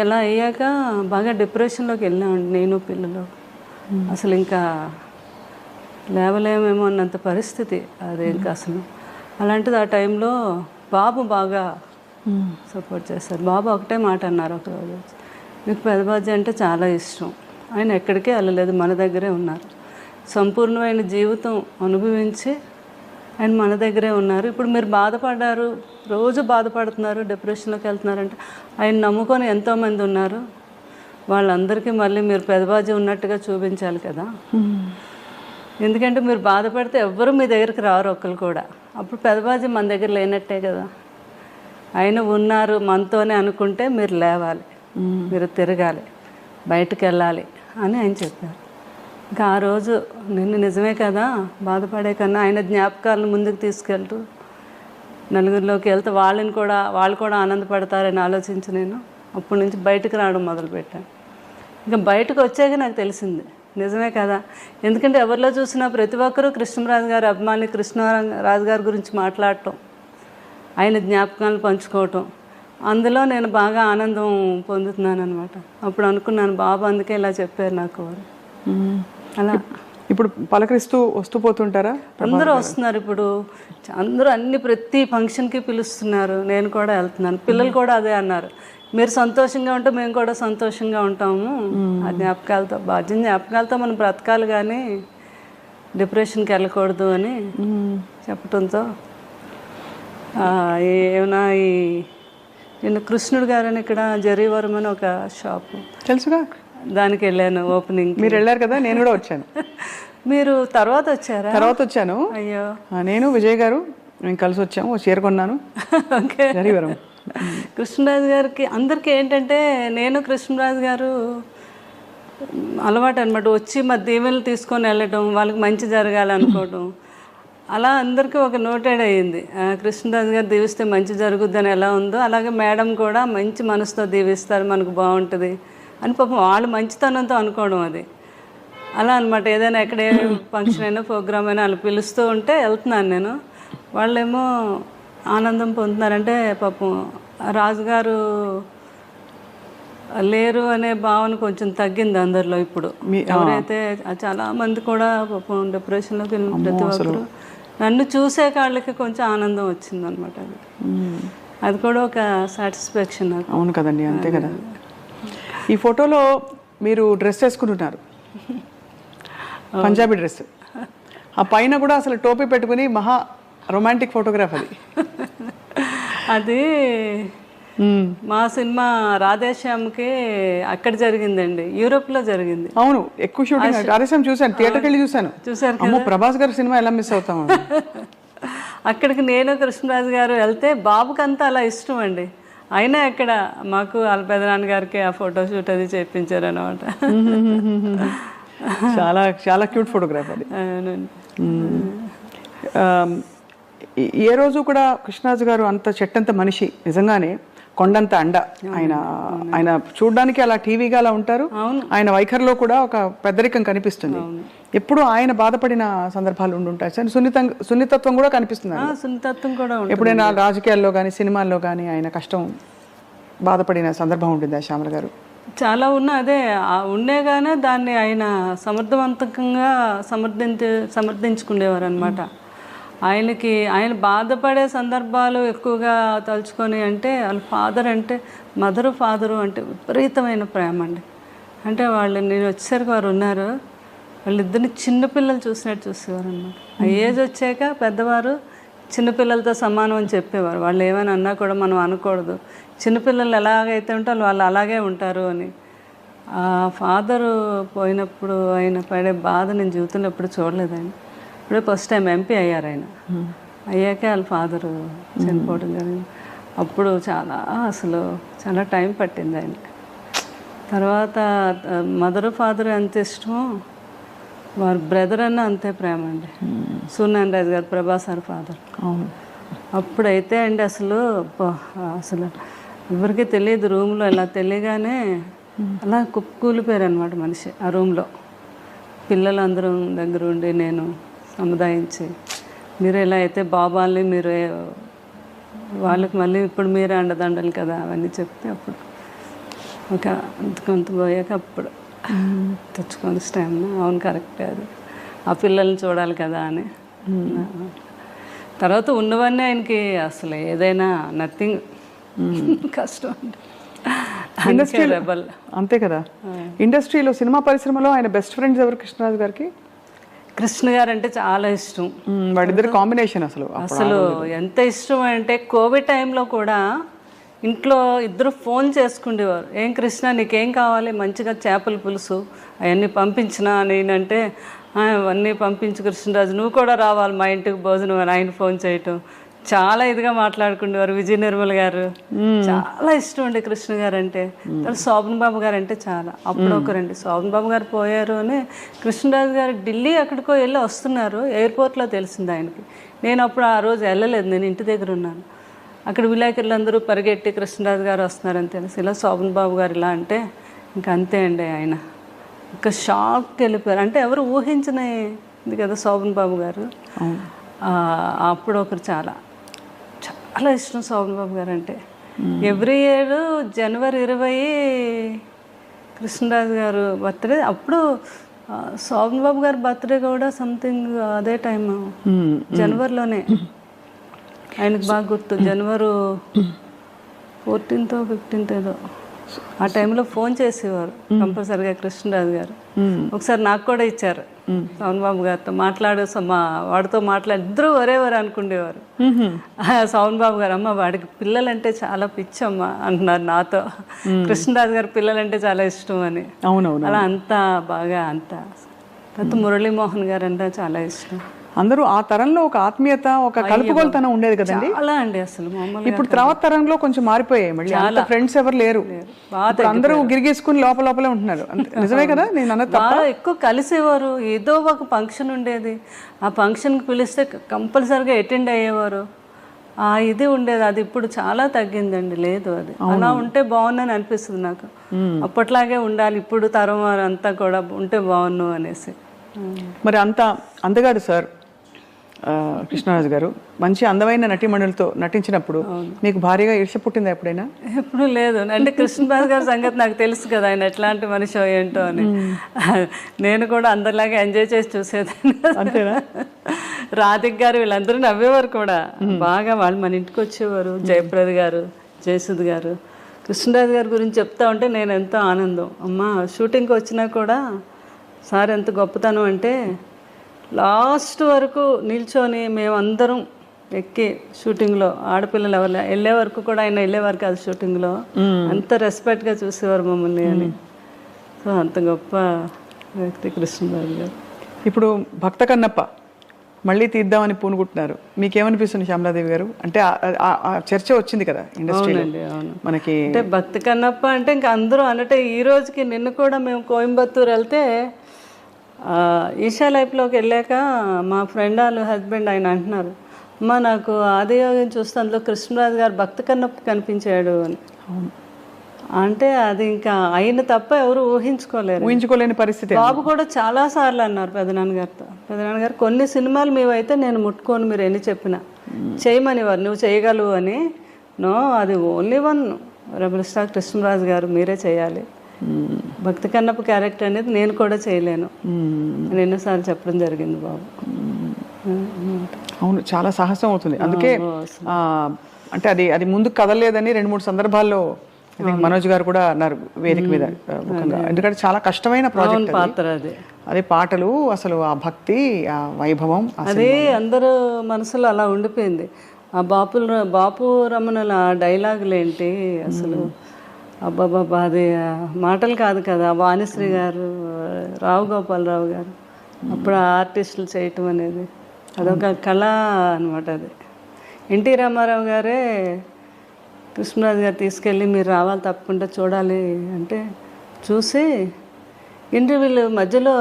ఎలా అయ్యాక బాగా డిప్రెషన్లోకి వెళ్ళామండి నేను పిల్లలు. అసలు ఇంకా లేవలేమేమో అన్నంత పరిస్థితి అది. ఇంకా అసలు అలాంటిది ఆ టైంలో బాబు బాగా సపోర్ట్ చేస్తారు. బాబు ఒకటే మాట అన్నారు ఒకరోజు, మీకు పెదబాజీ అంటే చాలా ఇష్టం, ఆయన ఎక్కడికే వెళ్ళలేదు, మన దగ్గరే ఉన్నారు, సంపూర్ణమైన జీవితం అనుభవించి ఆయన మన దగ్గరే ఉన్నారు. ఇప్పుడు మీరు బాధపడ్డారు, రోజు బాధపడుతున్నారు, డిప్రెషన్లోకి వెళ్తున్నారంటే ఆయన నమ్ముకొని ఎంతోమంది ఉన్నారు. వాళ్ళందరికీ మళ్ళీ మీరు పెదబాజీ ఉన్నట్టుగా చూపించాలి కదా. ఎందుకంటే మీరు బాధపడితే ఎవ్వరూ మీ దగ్గరికి రారు ఒక్కరు కూడా. అప్పుడు పెదబాజీ మన దగ్గర లేనట్టే కదా. ఆయన ఉన్నారు మనతోనే అనుకుంటే మీరు లేవాలి, మీరు తిరగాలి, బయటకు వెళ్ళాలి అని ఆయన చెప్పారు. ఇంకా ఆ రోజు నిన్ను నిజమే కదా, బాధపడే కన్నా ఆయన జ్ఞాపకాలను ముందుకు తీసుకెళ్తూ నలుగురిలోకి వెళ్తే వాళ్ళు కూడా ఆనందపడతారని ఆలోచించి నేను అప్పటి నుంచి బయటకు రావడం మొదలుపెట్టాను. ఇంకా బయటకు వచ్చాక నాకు తెలిసింది నిజమే కదా. ఎందుకంటే ఎవరిలో చూసినా ప్రతి ఒక్కరూ కృష్ణరాజు గారు అభిమాని, కృష్ణరాజు గారి గురించి మాట్లాడటం, ఆయన జ్ఞాపకాలను పంచుకోవటం, అందులో నేను బాగా ఆనందం పొందుతున్నాను అనమాట. అప్పుడు అనుకున్నాను బాబు అందుకే ఇలా చెప్పారు నాకు. అలా ఇప్పుడు పలకరిస్తూ వస్తూ పోతుంటారా? అందరూ వస్తున్నారు ఇప్పుడు, అందరూ ప్రతి ఫంక్షన్కి పిలుస్తున్నారు, నేను కూడా వెళ్తున్నాను. పిల్లలు కూడా అదే అన్నారు, మీరు సంతోషంగా ఉంటే మేము కూడా సంతోషంగా ఉంటాము. ఆ జ్ఞాపకాలతో, బాధ్యం జ్ఞాపకాలతో మనం బ్రతకాలి కానీ డిప్రెషన్కి వెళ్ళకూడదు అని చెప్పడంతో ఏమన్నా నిన్న కృష్ణుడు గారని ఇక్కడ జరీవరం అని ఒక షాపు తెలుసుగా, దానికి వెళ్ళాను ఓపెనింగ్. మీరు వెళ్ళారు కదా, నేను కూడా వచ్చాను. మీరు తర్వాత వచ్చారా? తర్వాత వచ్చాను. అయ్యో, నేను విజయ్ గారు మేము కలిసి వచ్చాము, చీర కొన్నాను. ఓకే. జరీవరం కృష్ణరాజు గారికి అందరికీ ఏంటంటే నేను కృష్ణరాజు గారు అలవాటు అనమాట. వచ్చి మా దీవెనలు తీసుకొని వెళ్ళటం, వాళ్ళకి మంచి జరగాలనుకోవటం, అలా అందరికీ ఒక నోటెడ్ అయ్యింది. కృష్ణరాజు గారు దీవిస్తే మంచి జరుగుద్దని ఎలా ఉందో అలాగే మేడం కూడా మంచి మనసుతో దీవిస్తారు, మనకు బాగుంటుంది అని పాపం వాళ్ళు మంచితనంతో అనుకోవడం అది. అలా అనమాట. ఏదైనా ఎక్కడే ఫంక్షన్ అయినా ప్రోగ్రామ్ అయినా వాళ్ళు పిలుస్తూ ఉంటే వెళ్తున్నాను నేను. వాళ్ళేమో ఆనందం పొందుతున్నారంటే పాపం రాజుగారు లేరు అనే భావన కొంచెం తగ్గింది అందరిలో. ఇప్పుడు ఎవరైతే చాలా మంది కూడా పాపం డిప్రెషన్లోకి వెళ్ళిన ప్రతి ఒక్కరు నన్ను చూసే వాళ్ళకి కొంచెం ఆనందం వచ్చింది అనమాట. అది కూడా ఒక సాటిస్ఫాక్షన్ నాకు. అవును కదండి, అంతే కదా. ఈ ఫోటోలో మీరు డ్రెస్ వేసుకుంటున్నారు, పంజాబీ డ్రెస్. ఆ పైన కూడా అసలు టోపీ పెట్టుకుని మహా రొమాంటిక్ ఫోటోగ్రాఫ్ అది. అది మా సినిమా రాధేశ్యామ్కి అక్కడ జరిగిందండి, యూరోప్లో జరిగింది. అవును, ఎక్కువ షూటింగ్ రాధేశ్యామ్ చూశాను, థియేటర్కి వెళ్ళి చూశాను. అమ్మో, ప్రభాస్ గారి సినిమా ఎలా మిస్ అవుతాము. అక్కడికి నేను కృష్ణరాజు గారు వెళ్తే బాబుకి అంతా అలా ఇష్టం అండి. అయినా ఇక్కడ మాకు వాళ్ళ పెదనాన్న గారికి ఆ ఫోటో షూట్ అది చేయించారు అనమాట. చాలా చాలా క్యూట్ ఫోటోగ్రాఫ్ అది. ఏ రోజు కూడా కృష్ణరాజు గారు అంత చెట్టంత మనిషి నిజంగానే కొండంత అండ. ఆయన చూడడానికి అలా టీవీగా అలా ఉంటారు. ఆయన వైఖరిలో కూడా ఒక పెద్దరికం కనిపిస్తుంది. ఎప్పుడు ఆయన బాధపడిన సందర్భాలు ఉండుంటాయి సార్. సున్నితత్వం కూడా కనిపిస్తుంది. సున్నితత్వం కూడా ఎప్పుడైనా రాజకీయాల్లో కానీ సినిమాల్లో కానీ ఆయన కష్టం బాధపడిన సందర్భం ఉంటుంది శ్యామల గారు? చాలా అదే ఉండేగానే దాన్ని ఆయన సమర్థవంతంగా సమర్థించుకునేవారు అనమాట. ఆయన బాధపడే సందర్భాలు ఎక్కువగా తలుచుకొని అంటే వాళ్ళ ఫాదర్ అంటే ఫాదరు అంటే విపరీతమైన ప్రేమ అండి. అంటే నేను వచ్చేసరికి వారు ఉన్నారు, వాళ్ళిద్దరిని చిన్నపిల్లలు చూసినట్టు చూసేవారు అనమాట. ఆ ఏజ్ వచ్చాక పెద్దవారు చిన్నపిల్లలతో సమానం అని చెప్పేవారు. వాళ్ళు ఏమైనా అన్నా కూడా మనం అనకూడదు, చిన్నపిల్లలు ఎలాగైతే ఉంటారో వాళ్ళు అలాగే ఉంటారు అని. ఆ ఫాదరు పోయినప్పుడు ఆయన పడే బాధ నేను జీవితంలో ఎప్పుడు చూడలేదు. ఆయన ఇప్పుడే ఫస్ట్ టైం ఎంపీ అయ్యారు. ఆయన అయ్యాకే వాళ్ళ ఫాదరు చనిపోవడం జరిగింది. అప్పుడు చాలా టైం పట్టింది ఆయనకి. తర్వాత ఫాదర్ ఎంత ఇష్టమో వారి బ్రదర్ అన్న అంతే ప్రేమ అండి. సూర్యనారాయణ రాజు గారు ప్రభాస్ గారి ఫాదర్. అప్పుడైతే అండి అసలు ఎవరికి తెలియదు, రూమ్లో ఇలా తెలియగానే అలా కూలిపోయారు అనమాట మనిషి ఆ రూమ్లో. పిల్లలందరం దగ్గర ఉండి నేను సముదాయించి, మీరు ఎలా అయితే బాబాల్ని మీరు వాళ్ళకి మళ్ళీ ఇప్పుడు మీరే అండదండలు కదా అవన్నీ చెప్తే అప్పుడు ఒక కొంత పోయాక అప్పుడు తెచ్చుకొని టైం అవును కరెక్టే, అది ఆ పిల్లల్ని చూడాలి కదా అని. తర్వాత ఉన్నవన్నీ ఆయనకి అసలు ఏదైనా నథింగ్, కష్టం అండి. అంతే కదా. ఇండస్ట్రీలో సినిమా పరిశ్రమలో ఆయన బెస్ట్ ఫ్రెండ్స్ ఎవరు కృష్ణరాజు గారికి? కృష్ణ గారు అంటే చాలా ఇష్టం. వాడిద్దరు కాంబినేషన్ అసలు ఎంత ఇష్టం అంటే కోవిడ్ టైంలో కూడా ఇంట్లో ఇద్దరు ఫోన్ చేసుకుండేవారు. ఏం కృష్ణ నీకేం కావాలి, మంచిగా చేపల పులుసు అవన్నీ పంపించినా నేనంటే అవన్నీ పంపించు కృష్ణరాజు, నువ్వు కూడా రావాలి మా ఇంటికి భోజనం అని ఆయన ఫోన్ చేయటం. చాలా ఇదిగా మాట్లాడుకునేవారు. విజయ నిర్మల్ గారు చాలా ఇష్టం అండి కృష్ణ గారు అంటే. శోభన్ బాబు గారు అంటే చాలా. అప్పుడు ఒకరండి శోభన్ బాబు గారు పోయారు అని కృష్ణరాజు గారు ఢిల్లీ ఎక్కడికో వెళ్ళి వస్తున్నారు, ఎయిర్పోర్ట్లో తెలిసింది ఆయనకి. నేను అప్పుడు ఆ రోజు వెళ్ళలేదు, నేను ఇంటి దగ్గర ఉన్నాను. అక్కడ విలేకరులందరూ పరిగెట్టి కృష్ణరాజు గారు వస్తున్నారని తెలిసి ఇలా శోభన్ బాబు గారు ఇలా అంటే ఇంకా అంతే అండి, ఆయన ఇంకా షాక్కి వెళ్ళిపోయారు. అంటే ఎవరు ఊహించినది కదా శోభన్ బాబు గారు. అప్పుడు ఒకరు చాలా ఇష్టం శోభన్ బాబు గారు అంటే. ఎవ్రీ ఇయర్ జనవరి 20 కృష్ణరాజు గారు బర్త్డే. అప్పుడు శోభన్ బాబు గారి బర్త్డే కూడా సంథింగ్ అదే టైం జనవరిలోనే. ఆయనకు బాగా గుర్తు, జనవరి 14th 15th ఏదో ఆ టైంలో ఫోన్ చేసేవారు కంపల్సరిగా కృష్ణరాజు గారు. ఒకసారి నాకు కూడా ఇచ్చారు శోభన్ బాబు గారితో వాడితో ఇద్దరు ఒరేవారు అనుకునేవారు. శోభన్ బాబు గారు అమ్మ వాడికి పిల్లలంటే చాలా పిచ్చమ్మ అంటున్నారు నాతో. కృష్ణరాజు గారు పిల్లలంటే చాలా ఇష్టం అని. అలా అంతా బాగా తర్వాత మురళీమోహన్ గారు అంటే చాలా ఇష్టం. అందరూ ఆ తరంలో ఒక ఆత్మీయత, ఒక కలుపుగోలుతనం ఉండేది కదండి. అలా అండి అసలు ఇప్పుడు తర్వాత తరంలో కొంచెం మారిపోయాయి. మళ్ళీ అంత ఫ్రెండ్స్ ఎవరు లేరు, అందరూ గిరిగేసుకుని లోపలే ఉంటున్నారు. నిజమే కదా నేను అన్నది? ఎక్కువ కలిసేవారు, ఏదో ఒక ఫంక్షన్ ఉండేది, ఆ ఫంక్షన్కి పిలిస్తే కంపల్సరిగా అటెండ్ అయ్యేవారు. ఇది ఉండేది. అది ఇప్పుడు చాలా తగ్గిందండి. లేదు, అది అలా ఉంటే బాగుందని అనిపిస్తుంది నాకు. అప్పట్లాగే ఉండాలి ఇప్పుడు తరం వారు అంతా కూడా ఉంటే బాగున్నావు అనేసి. మరి అందగాడు సార్ కృష్ణరాజు గారు. మంచి అందమైన నటీమణులతో నటించినప్పుడు మీకు భారీగా ఈర్ష్య పుట్టిందా ఎప్పుడైనా? ఎప్పుడు లేదు. అంటే కృష్ణరాజు గారి సంగతి నాకు తెలుసు కదా, ఆయన ఎట్లాంటి మనిషి ఏంటో అని. నేను కూడా అందరిలాగా ఎంజాయ్ చేసి చూసేదాన్ని. అంతేనా? రాధిక్ గారు వీళ్ళందరూ నవ్వేవారు కూడా బాగా. వాళ్ళు మన ఇంటికి వచ్చేవారు. జయప్రద గారు, జయసుద్ గారు. కృష్ణరాజు గారి గురించి చెప్తా ఉంటే నేను ఎంతో ఆనందం. అమ్మ షూటింగ్కి వచ్చినా కూడా సార్ ఎంత గొప్పతనం అంటే లాస్ట్ వరకు నిల్చొని మేమందరం ఎక్కి షూటింగ్లో ఆడపిల్లలు ఎవరు వెళ్ళే వరకు కూడా ఆయన వెళ్ళేవారు కాదు షూటింగ్లో. అంత రెస్పెక్ట్గా చూసేవారు మమ్మల్ని అని. సో అంత గొప్ప వ్యక్తి కృష్ణరాజు గారు. ఇప్పుడు భక్త కన్నప్ప మళ్ళీ తీద్దామని పూనుకుంటున్నారు. మీకేమనిపిస్తుంది శ్యామలాదేవి గారు? అంటే ఆ చర్చ వచ్చింది కదా ఇండస్ట్రీలో మనకి. అంటే భక్త కన్నప్ప అంటే ఇంకా అందరూ అంటే ఈ రోజుకి నిన్న కూడా మేము కోయంబత్తూరు వెళ్తే ఈషా లైఫ్లోకి వెళ్ళాక మా ఫ్రెండ్ వాళ్ళ హస్బెండ్ ఆయన అంటున్నారు, అమ్మ నాకు ఆదియోగం చూస్తే అందులో కృష్ణరాజు గారు భక్త కన్నప్ప కనిపించాడు అని. అంటే అది ఇంకా ఆయన తప్ప ఎవరు ఊహించుకోలేని పరిస్థితి. బాబు కూడా చాలా సార్లు అన్నారు పెదనాన్నగారితో, పెదనాన్నగారు కొన్ని సినిమాలు మేవైతే నేను ముట్టుకోను, మీరు ఎన్ని చెప్పినా చేయమనివారు, నువ్వు చేయగలవు అని. నో, అది only one rebel star Krishnaraju గారు, మీరే చేయాలి. భక్తి కన్నప్ప క్యారెక్టర్ అనేది నేను కూడా చేయలేను అని ఎన్నోసార్లు చెప్పడం జరిగింది బాబు. అవును, చాలా సాహసం అవుతుంది. అందుకే అంటే అది ముందుకు కదలలేదని 2-3 సందర్భాల్లో మనోజ్ గారు కూడా అన్నారు వేదిక మీద ముఖ్యంగా. ఎందుకంటే చాలా కష్టమైన ప్రాజెక్ట్ పాత్ర అది. అదే పాటలు, అసలు ఆ భక్తి, ఆ వైభవం, అదే అందరూ మనసులో అలా ఉండిపోయింది. ఆ బాపు రమణుల డైలాగులు ఏంటి అసలు, అబ్బాబాబా, అది మాటలు కాదు కదా. వాణిశ్రీ గారు, రావు గోపాలరావు గారు అప్పుడు ఆర్టిస్టులు చేయటం అనేది అదొక కళ అనమాట. అది ఎన్టీ రామారావు గారే కృష్ణరాజు గారు తీసుకెళ్ళి మీరు రావాలి తప్పకుండా చూడాలి అంటే చూసి ఇంటర్వ్యూలు మధ్యలో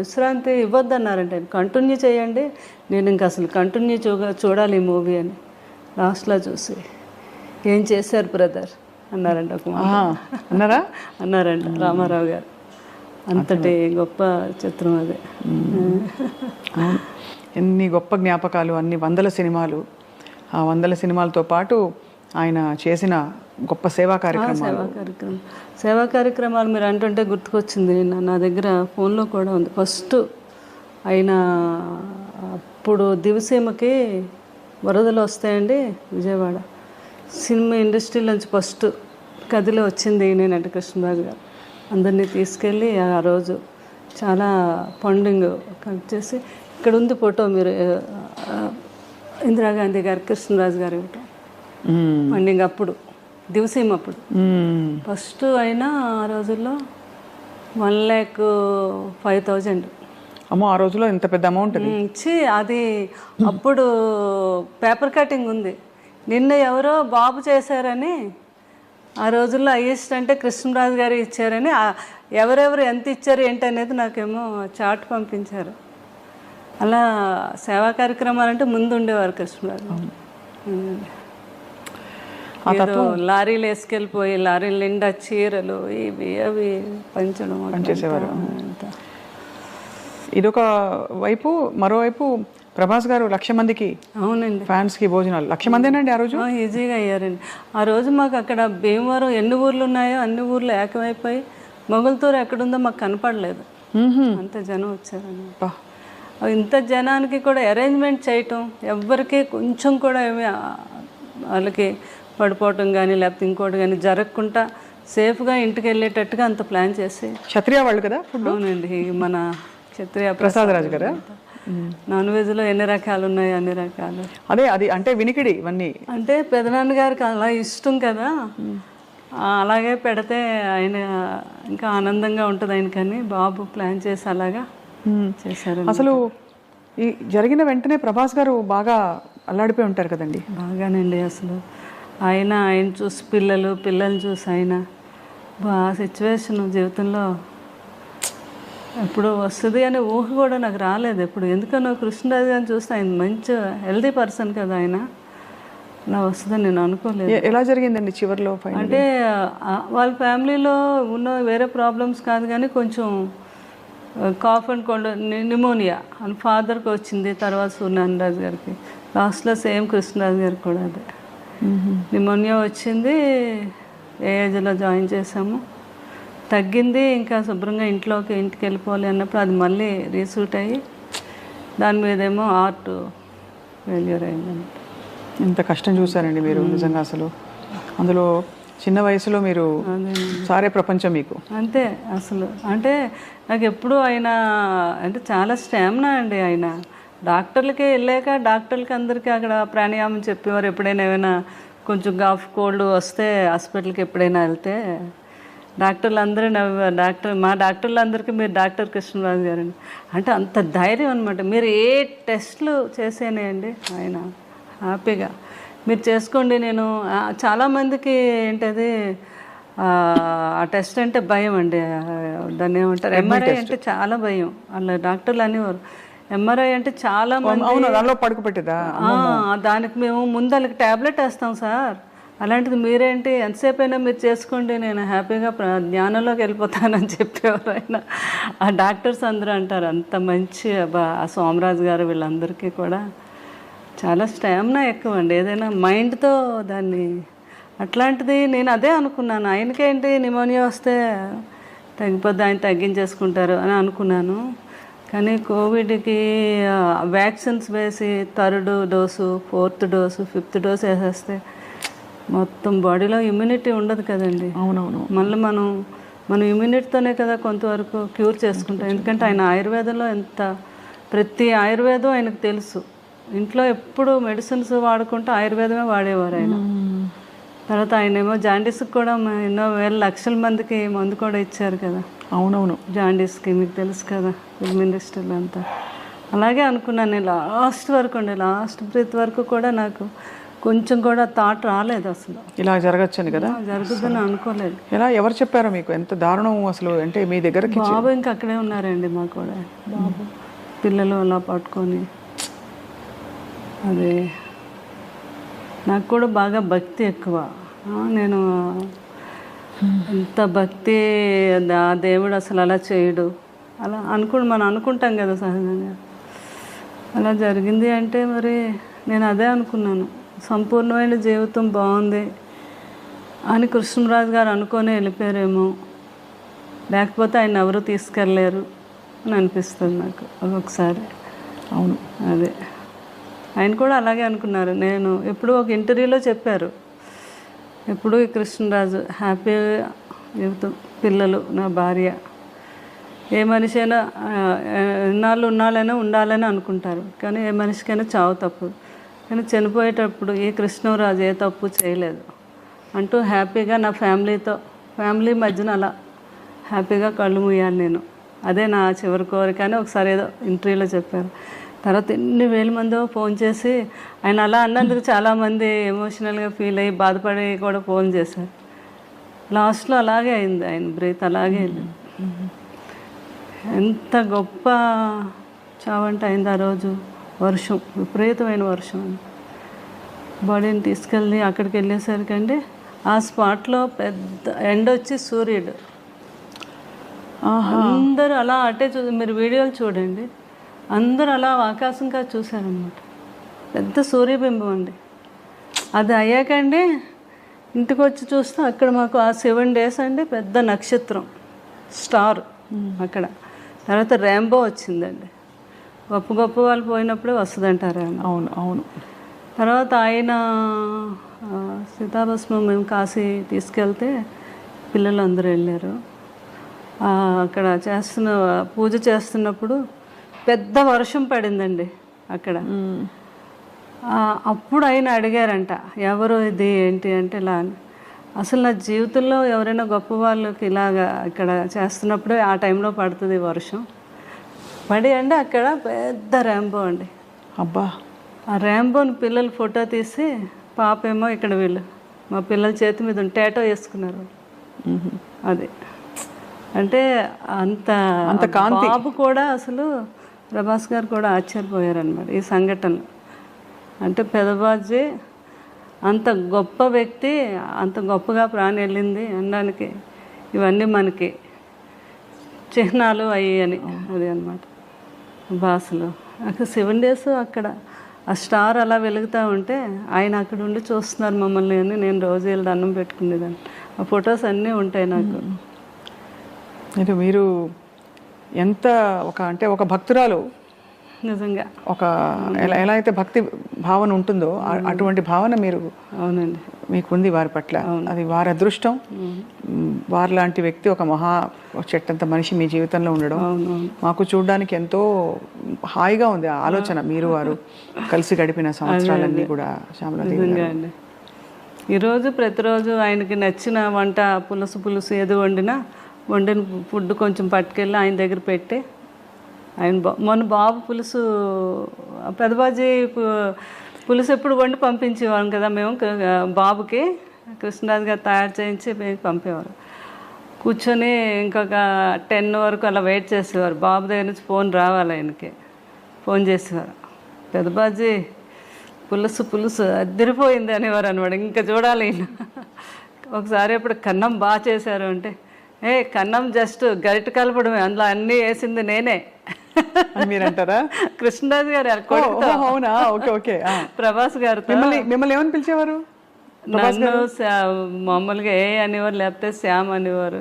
విశ్రాంతి ఇవ్వద్దన్నారంటే, కంటిన్యూ చేయండి, నేను ఇంక అసలు కంటిన్యూ చూడాలి ఈ మూవీ అని. లాస్ట్లో చూసి ఏం చేశారు బ్రదర్ అన్నారంట ఒక అన్నారా అన్నారంట రామారావు గారు. అంతటి గొప్ప చిత్రం అది. ఎన్ని గొప్ప జ్ఞాపకాలు, అన్ని 100 సినిమాలు. ఆ 100 సినిమాలతో పాటు ఆయన చేసిన గొప్ప సేవా కార్యక్రమాలు మీరు అంటుంటే గుర్తుకొచ్చింది. నా దగ్గర ఫోన్లో కూడా ఉంది. ఫస్ట్ ఆయన అప్పుడు దివసీమకి వరదలు వస్తాయండి విజయవాడ, సినిమా ఇండస్ట్రీ నుంచి ఫస్ట్ కదిలో వచ్చింది నేనంటే కృష్ణరాజు గారు. అందరినీ తీసుకెళ్ళి ఆ రోజు చాలా ఫండింగ్ కలెక్ట్ చేసి, ఇక్కడ ఉంది ఫోటో, మీరు ఇందిరాగాంధీ గారు కృష్ణరాజు గారు ఇవ్వటం ఫండింగ్ అప్పుడు దివసీమ అప్పుడు ఫస్ట్ అయినా ఆ రోజుల్లో 1,05,000. అమ్మో, ఆ రోజుల్లో ఇంత పెద్ద అమౌంట్ ఇచ్చి, అది అప్పుడు పేపర్ కటింగ్ ఉంది. నిన్న ఎవరో బాబు చేశారని, ఆ రోజుల్లో హైయెస్ట్ అంటే కృష్ణరాజు గారు ఇచ్చారని, ఎవరెవరు ఎంత ఇచ్చారు ఏంటనేది నాకేమో చార్ట్ పంపించారు. అలా సేవా కార్యక్రమాలు అంటే ముందు ఉండేవారు కృష్ణరాజు. ఏదో లారీలు వేసుకెళ్ళిపోయి లారీల నిండా చీరలు ఇవి అవి పనిచేసేవారు. ఇదొక వైపు. మరోవైపు ప్రభాస్ గారు 1,00,000 మందికి, అవునండి, ఫ్యాన్స్కి భోజనాలు 1,00,000 మందేనండి ఆ రోజు. ఈజీగా అయ్యారండి ఆ రోజు. మాకు అక్కడ భీమవరం ఎన్ని ఊర్లు ఉన్నాయో అన్ని ఊర్లు ఏకమైపోయి, మొగల్తూరు ఎక్కడుందో మాకు కనపడలేదు, అంత జనం వచ్చారన్నమాట. ఇంత జనానికి కూడా అరేంజ్మెంట్ చేయటం, ఎవ్వరికి కొంచెం కూడా ఏమి వాళ్ళకి పడిపోవటం కానీ లేకపోతే ఇంకోటి కానీ జరగకుండా సేఫ్గా ఇంటికి వెళ్ళేటట్టుగా అంత ప్లాన్ చేసి. క్షత్రియ వాళ్ళు కదా? అవునండి, మన క్షత్రియ ప్రసాద్ రాజు గారు. నాన్ వెజ్లో ఎన్ని రకాలు ఉన్నాయి, అన్ని రకాలు. అదే అది అంటే వినికిడి ఇవన్నీ అంటే పెదనాన్న గారికి అలా ఇష్టం కదా, అలాగే పెడితే ఆయన ఇంకా ఆనందంగా ఉంటుంది ఆయన. కానీ బాబు ప్లాన్ చేసి అలాగా చేశారు. అసలు ఈ జరిగిన వెంటనే ప్రభాస్ గారు బాగా అల్లాడిపోయి ఉంటారు కదండి? బాగానండి. అసలు ఆయన చూసి పిల్లల్ని చూసి ఆయన సిచ్యువేషన్ జీవితంలో ఎప్పుడు వస్తుంది అనే ఊహ కూడా నాకు రాలేదు ఎప్పుడు. ఎందుకనో కృష్ణరాజు గారిని చూస్తే ఆయన మంచి హెల్దీ పర్సన్ కదా, ఆయన అలా వస్తుందని నేను అనుకోలేదు. ఎలా జరిగిందండి చివరిలో? అంటే వాళ్ళ ఫ్యామిలీలో ఉన్న వేరే ప్రాబ్లమ్స్ కాదు కానీ కొంచెం కాఫ్ అండ్ కోల్డ్, న్యూమోనియా అని ఫాదర్కి వచ్చింది, తర్వాత సూర్యనారాయణ గారికి, లాస్ట్లో సేమ్ కృష్ణరాజు గారికి కూడా అదే న్యూమోనియా వచ్చింది. ఏజ్లో జాయిన్ చేసాము, తగ్గింది, ఇంకా శుభ్రంగా ఇంటికి వెళ్ళిపోవాలి అన్నప్పుడు అది మళ్ళీ రీసూట్ అయ్యి దాని మీదేమో హార్ట్ ఫెయిల్యూర్ అయిందండి. ఎంత కష్టం చూసారండి మీరు నిజంగా. అసలు అందులో చిన్న వయసులో మీరు సారే ప్రపంచం మీకు. అంతే అసలు. అంటే నాకు ఎప్పుడు ఆయన అంటే చాలా స్టామినా అండి ఆయన. డాక్టర్లకి వెళ్ళాక డాక్టర్లకి అందరికీ అక్కడ ప్రాణాయామం చెప్పేవారు. ఎప్పుడైనా ఏమైనా కొంచెం కాఫ్ కోల్డ్ వస్తే హాస్పిటల్కి ఎప్పుడైనా వెళ్తే డాక్టర్లు అందరూ నవ్వేవారు. మా డాక్టర్లందరికీ మీరు డాక్టర్ కృష్ణరాజు గారండి అంటే అంత ధైర్యం అనమాట. మీరు ఏ టెస్ట్లు చేసేనాయండి ఆయన హ్యాపీగా మీరు చేసుకోండి. నేను చాలామందికి ఏంటది ఆ టెస్ట్ అంటే భయం అండి, దాన్ని ఏమంటారు ఎంఆర్ఐ అంటే చాలా భయం. అలా డాక్టర్లు అనేవారు ఎంఆర్ఐ అంటే చాలా మంది అవును, దానిలో పడుకోబెట్టేదా? దానికి మేము ముందు వాళ్ళకి ట్యాబ్లెట్ వేస్తాం సార్. అలాంటిది మీరేంటి ఎంతసేపు అయినా మీరు చేసుకోండి, నేను హ్యాపీగా జ్ఞానంలోకి వెళ్ళిపోతానని చెప్పేవారు ఆయన. ఆ డాక్టర్స్ అందరూ అంటారు అంత మంచి ఆ సోమరాజు గారు వీళ్ళందరికీ కూడా చాలా స్టామినా ఎక్కువ అండి, ఏదైనా మైండ్తో దాన్ని. అట్లాంటిది నేను అదే అనుకున్నాను, ఆయనకేంటి నిమోనియా వస్తే తగ్గిపోద్ది, ఆయన తగ్గించేసుకుంటారు అని అనుకున్నాను. కానీ కోవిడ్కి వ్యాక్సిన్స్ వేసి 3rd dose 4th dose 5th dose వేసేస్తే మొత్తం బాడీలో ఇమ్యూనిటీ ఉండదు కదండి. అవునవును. మళ్ళీ మనం ఇమ్యూనిటీతోనే కదా కొంతవరకు క్యూర్ చేసుకుంటాం. ఎందుకంటే ఆయన ఆయుర్వేదంలో ప్రతి ఆయుర్వేదం ఆయనకు తెలుసు. ఇంట్లో ఎప్పుడు మెడిసిన్స్ వాడుకుంటూ ఆయుర్వేదమే వాడేవారు ఆయన. తర్వాత ఆయన ఏమో జాండీస్కి కూడా ఎన్నో వేల లక్షల మందికి మందు కూడా ఇచ్చారు కదా. అవునవును. జాండీస్కి మీకు తెలుసు కదా, ఫిల్మ్ ఇండస్ట్రీలో అంతా. అలాగే అనుకున్నాను నేను లాస్ట్ వరకు అండి, లాస్ట్ బ్రీత్ వరకు కూడా నాకు కొంచెం కూడా థాట్ రాలేదు అసలు ఇలా జరగచ్చని కదా. జరుగుతుందని అనుకోలేదు. ఎలా, ఎవరు చెప్పారో మీకు? ఎంత దారుణం అసలు. అంటే మీ దగ్గరకి బాబు ఇంకా అక్కడే ఉన్నారండి, మా కూడా బాబు పిల్లలు అలా పట్టుకొని. అదే నాకు కూడా బాగా భక్తి ఎక్కువ. నేను ఎంత భక్తి, ఆ దేవుడు అసలు అలా చేయడు అలా మనం అనుకుంటాం కదా సహజంగా. అలా జరిగింది అంటే మరి నేను అదే అనుకున్నాను, సంపూర్ణమైన జీవితం బాగుంది అని కృష్ణరాజు గారు అనుకొని వెళ్ళిపోయారేమో, లేకపోతే ఆయన ఎవరు తీసుకెళ్ళలేరు అని అనిపిస్తుంది నాకు ఒక్కొక్కసారి. అవును, అదే ఆయన కూడా అలాగే అనుకున్నారు. నేను ఎప్పుడు ఒక ఇంటర్వ్యూలో చెప్పారు, ఎప్పుడు ఈ కృష్ణరాజు హ్యాపీ జీవితం, పిల్లలు, నా భార్య, ఏ మనిషి అయినా ఉన్నాళ్ళైనా ఉండాలని అనుకుంటారు, కానీ ఏ మనిషికైనా చావు తప్పు. కానీ చనిపోయేటప్పుడు ఈ కృష్ణరాజు ఏ తప్పు చేయలేదు అంటూ హ్యాపీగా నా ఫ్యామిలీ మధ్యన అలా హ్యాపీగా కళ్ళు మూయాలి నేను. అదే నా చివరి కోరిక అని ఒకసారి ఏదో ఇంటర్వ్యూలో చెప్పారు. తర్వాత ఎన్ని వేల మందో ఫోన్ చేసి ఆయన అలా అన్నందుకు చాలామంది ఎమోషనల్గా ఫీల్ అయ్యి బాధపడి కూడా ఫోన్ చేశారు. లాస్ట్లో అలాగే అయింది, ఆయన బ్రీత్ అలాగే వెళ్ళింది. ఎంత గొప్ప చావంట అయింది ఆ రోజు. వర్షం, విపరీతమైన వర్షం. బాడీని తీసుకెళ్ళి అక్కడికి వెళ్ళేసరికి అండి ఆ స్పాట్లో పెద్ద ఎండ వచ్చి సూర్యుడు అందరూ అలా అటే మీరు వీడియోలు చూడండి, అందరూ అలా ఆకాశంగా చూశారనమాట. పెద్ద సూర్యబింబం అండి. అది అయ్యాకండి ఇంటికి వచ్చి చూస్తే అక్కడ మాకు ఆ 7 days అండి పెద్ద నక్షత్రం, స్టార్ అక్కడ. తర్వాత రేంబో వచ్చిందండి. గొప్ప వాళ్ళు పోయినప్పుడే వస్తుందంటారు. అవును అవును. తర్వాత ఆయన సీతాభస్మం మేము కాశీ తీసుకెళ్తే పిల్లలు అందరూ వెళ్ళారు. అక్కడ పూజ చేస్తున్నప్పుడు పెద్ద వర్షం పడిందండి అక్కడ. అప్పుడు ఆయన అడిగారంట, ఎవరు ఇది ఏంటి అంటే ఇలా అని. అసలు నా జీవితంలో ఎవరైనా గొప్ప వాళ్ళకి ఇలాగా ఇక్కడ చేస్తున్నప్పుడే ఆ టైంలో పడుతుంది వర్షం. పడి అండి అక్కడ పెద్ద ర్యాంబో అండి. అబ్బా, ఆ ర్యాంబోని పిల్లలు ఫోటో తీసి, పాపేమో ఇక్కడ వీళ్ళు మా పిల్లల చేతి మీద టేటో వేసుకున్నారు. అది అంటే అంత కాంతి. బాబు కూడా అసలు ప్రభాస్ గారు కూడా ఆశ్చర్యపోయారనమాట ఈ సంఘటనలు. అంటే పెదబాజీ అంత గొప్ప వ్యక్తి, అంత గొప్పగా ప్రాణం వెళ్ళింది అనడానికి ఇవన్నీ మనకి చిహ్నాలు అయ్యాయని. అది అనమాట భాషలో. అక్కడ 7 days అక్కడ ఆ స్టార్ అలా వెలుగుతూ ఉంటే ఆయన అక్కడ ఉండి చూస్తున్నారు మమ్మల్ని అని నేను రోజు వెళ్ళి దండం పెట్టుకునేదాన్ని. ఆ ఫొటోస్ అన్నీ ఉంటాయి నాకు. అంటే మీరు ఎంత ఒక భక్తురాలు నిజంగా, ఒక ఎలా అయితే భక్తి భావన ఉంటుందో అటువంటి భావన మీరు, అవునండి, మీకుంది వారి పట్ల. అది వారి అదృష్టం. వారి లాంటి వ్యక్తి, ఒక చెట్టంత మనిషి మీ జీవితంలో ఉండడం మాకు చూడడానికి ఎంతో హాయిగా ఉంది. ఆ ఆలోచన మీరు వారు కలిసి గడిపిన సంవత్సరాలన్నీ కూడా. శ్యామలాదేవి అండి, ఈరోజు ప్రతిరోజు ఆయనకి నచ్చిన వంట, పులుసు ఏది వండిన ఫుడ్ కొంచెం పట్టుకెళ్ళి ఆయన దగ్గర పెట్టి, ఆయన మొన్న బాబు పులుసు, పెదబాజీ పులుసు ఎప్పుడు వండి పంపించేవాళ్ళం కదా మేము బాబుకి. కృష్ణరాజు గారు తయారు చేయించి పంపేవారు. కూర్చొని ఇంకొక 10 వరకు అలా వెయిట్ చేసేవారు. బాబు దగ్గర నుంచి ఫోన్ రావాలి ఆయనకి. ఫోన్ చేసేవారు, పెద్దబాజీ పులుసు అదిరిపోయింది అనేవారు అనమాట. ఇంకా చూడాలి. ఒకసారి అప్పుడు కన్నం బాగా చేశారు అంటే, కన్నం జస్ట్ గరిట కలపడమే, అందులో అన్నీ వేసింది నేనే అని మీరు అంటారా? కృష్ణరాజు గారు అవునా? Okay okay. ప్రభాస్ గారితో మిమ్మల్ని ఏమని పిలిచేవారు? నన్ను మామూలుగా అనేవారు, లేకపోతే శ్యామ్ అనేవారు,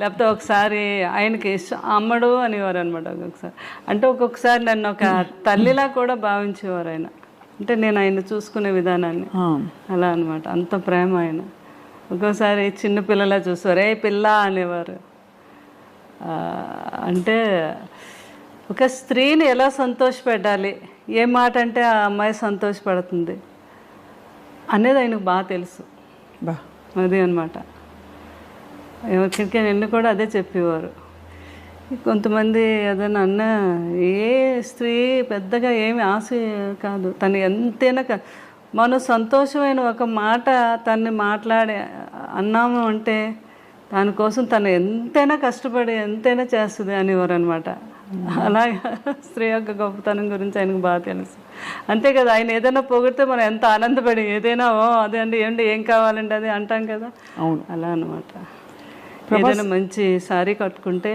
లేకపోతే ఒకసారి ఆయనకి అమ్మడు అనేవారు అనమాట. ఒక్కొక్కసారి అంటే ఒక్కొక్కసారి నన్ను ఒక తల్లిలా కూడా భావించేవారు ఆయన. అంటే నేను ఆయన చూసుకునే విధానాన్ని అలా అనమాట. అంత ప్రేమ ఆయన. ఒక్కోసారి చిన్న పిల్లలా చూసేవారు, పిల్ల అనేవారు. అంటే ఒక స్త్రీని ఎలా సంతోషపెట్టాలి, ఏ మాట అంటే ఆ అమ్మాయి సంతోషపడుతుంది అనేది ఆయనకు బాగా తెలుసు. అదే అనమాట. ఎవరికైనా నిన్ను కూడా అదే చెప్పేవారు. కొంతమంది ఏదైనా అన్న, ఏ స్త్రీ పెద్దగా ఏమి ఆశ కాదు, తను ఎంతైనా మనం సంతోషమైన ఒక మాట తన్ని మాట్లాడి అన్నాము అంటే దానికోసం తను ఎంతైనా కష్టపడి ఎంతైనా చేస్తుంది అనేవారు అనమాట. అలాగే స్త్రీ యొక్క గొప్పతనం గురించి ఆయనకు బాగా తెలుసు. అంతే కదా, ఆయన ఏదైనా పొగిడితే మనం ఎంత ఆనందపడి ఏదైనా అదే అండి ఏం కావాలండి అది అంటాం కదా, అలా అనమాట. ఏదైనా మంచి శారీ కట్టుకుంటే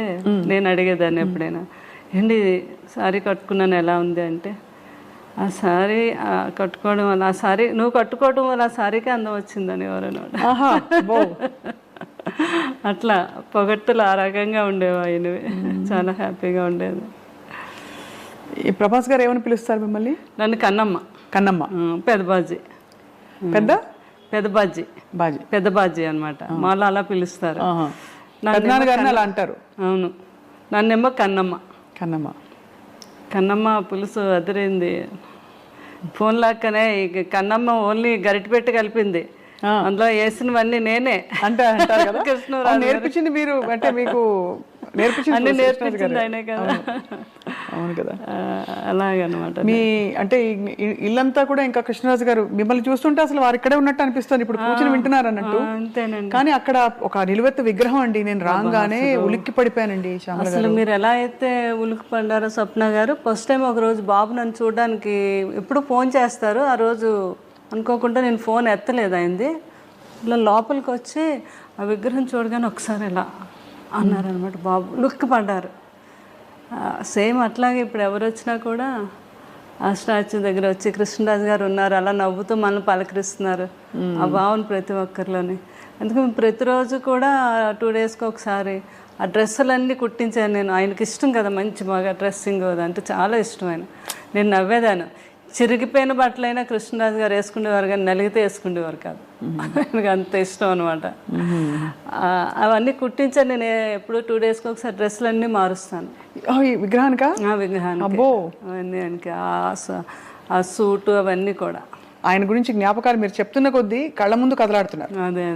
నేను అడిగేదాన్ని ఎప్పుడైనా, శారీ కట్టుకున్నాను ఎలా ఉంది అంటే, ఆ శారీ కట్టుకోవడం వల్ల ఆ శారీ నువ్వు కట్టుకోవడం వల్ల ఆ శారీకి అందం వచ్చిందని ఎవరన్నమాట. అట్లా పొగట్టులు ఆ రకంగా ఉండేవి ఆయనవి. చాలా హ్యాపీగా ఉండేది. ఈ ప్రభాస్ గారు ఏమని పిలుస్తారు మిమ్మల్ని? నన్ను కన్నమ్మ, పెద్దబాజీ, పెద్దబాజీ అనమాట. మళ్ళీ అలా పిలుస్తారు. అలా అంటారు. అవును, నన్నేమో కన్నమ్మ పులుసు అదిరింది. ఫోన్ లాక్కనే కన్నమ్మ ఓన్లీ గరిటె పెట్టి కలిపింది, అందులో వేసినవన్నీ నేనే అంటే కృష్ణరాజు నేర్పించింది మీరు, అంటే మీకు అన్ని నేర్పించింది ఆయనే కదా. అవును కదా. అలాగనమాట. మీ అంటే ఇల్లంతా కూడా ఇంకా కృష్ణరాజు గారు మిమ్మల్ని చూస్తుంటే అసలు వారు ఇక్కడే ఉన్నట్టు అనిపిస్తుంది. ఇప్పుడు కూర్చుని వింటున్నారు అన్నట్టు. అంతేనండి. కానీ అక్కడ ఒక నిలువెత్తు విగ్రహం అండి. నేను రాగానే ఉలిక్కి పడిపోయానండి. అసలు మీరు ఎలా అయితే ఉలిక్కి పడ్డారో స్వప్న గారు, ఫస్ట్ టైం ఒక రోజు బాబు నన్ను చూడడానికి ఎప్పుడు ఫోన్ చేస్తారు, ఆ రోజు అనుకోకుండా నేను ఫోన్ ఎత్తలేదు అయింది. ఇలా లోపలికి వచ్చి ఆ విగ్రహం చూడగానే ఒకసారి ఇలా అన్నారనమాట. బాబు లుక్కి పడ్డారు. సేమ్ అట్లాగే ఇప్పుడు ఎవరు వచ్చినా కూడా ఆ స్టాచ్యూ దగ్గర వచ్చి కృష్ణరాజు గారు ఉన్నారు అలా నవ్వుతూ మనల్ని పలకరిస్తున్నారు. ఆ భావన ప్రతి ఒక్కరిలోని. అందుకే ప్రతిరోజు కూడా 2 డేస్కి ఒకసారి ఆ డ్రెస్సులన్నీ కుట్టించాను నేను. ఆయనకి ఇష్టం కదా మంచి బాగా డ్రెస్సింగ్ అంటే చాలా ఇష్టం ఆయన. నేను నవ్వేదాను, చిరిగిపోయిన బట్టలైనా కృష్ణరాజు గారు వేసుకునేవారు కానీ నలిగితే వేసుకునేవారు కాదు. ఆయనకు అంత ఇష్టం అనమాట. అవన్నీ కుట్టించాను నేను. ఎప్పుడు 2 డేస్కి ఒకసారి డ్రెస్సులన్నీ మారుస్తాను విగ్రహానికి. అవన్నీ ఆయనకి ఆ సూటు అవన్నీ కూడా. ఆయన గురించి జ్ఞాపకాలు మీరు చెప్తున్న కొద్దీ కళ్ళ ముందు కదలాడుతున్నారు. అదే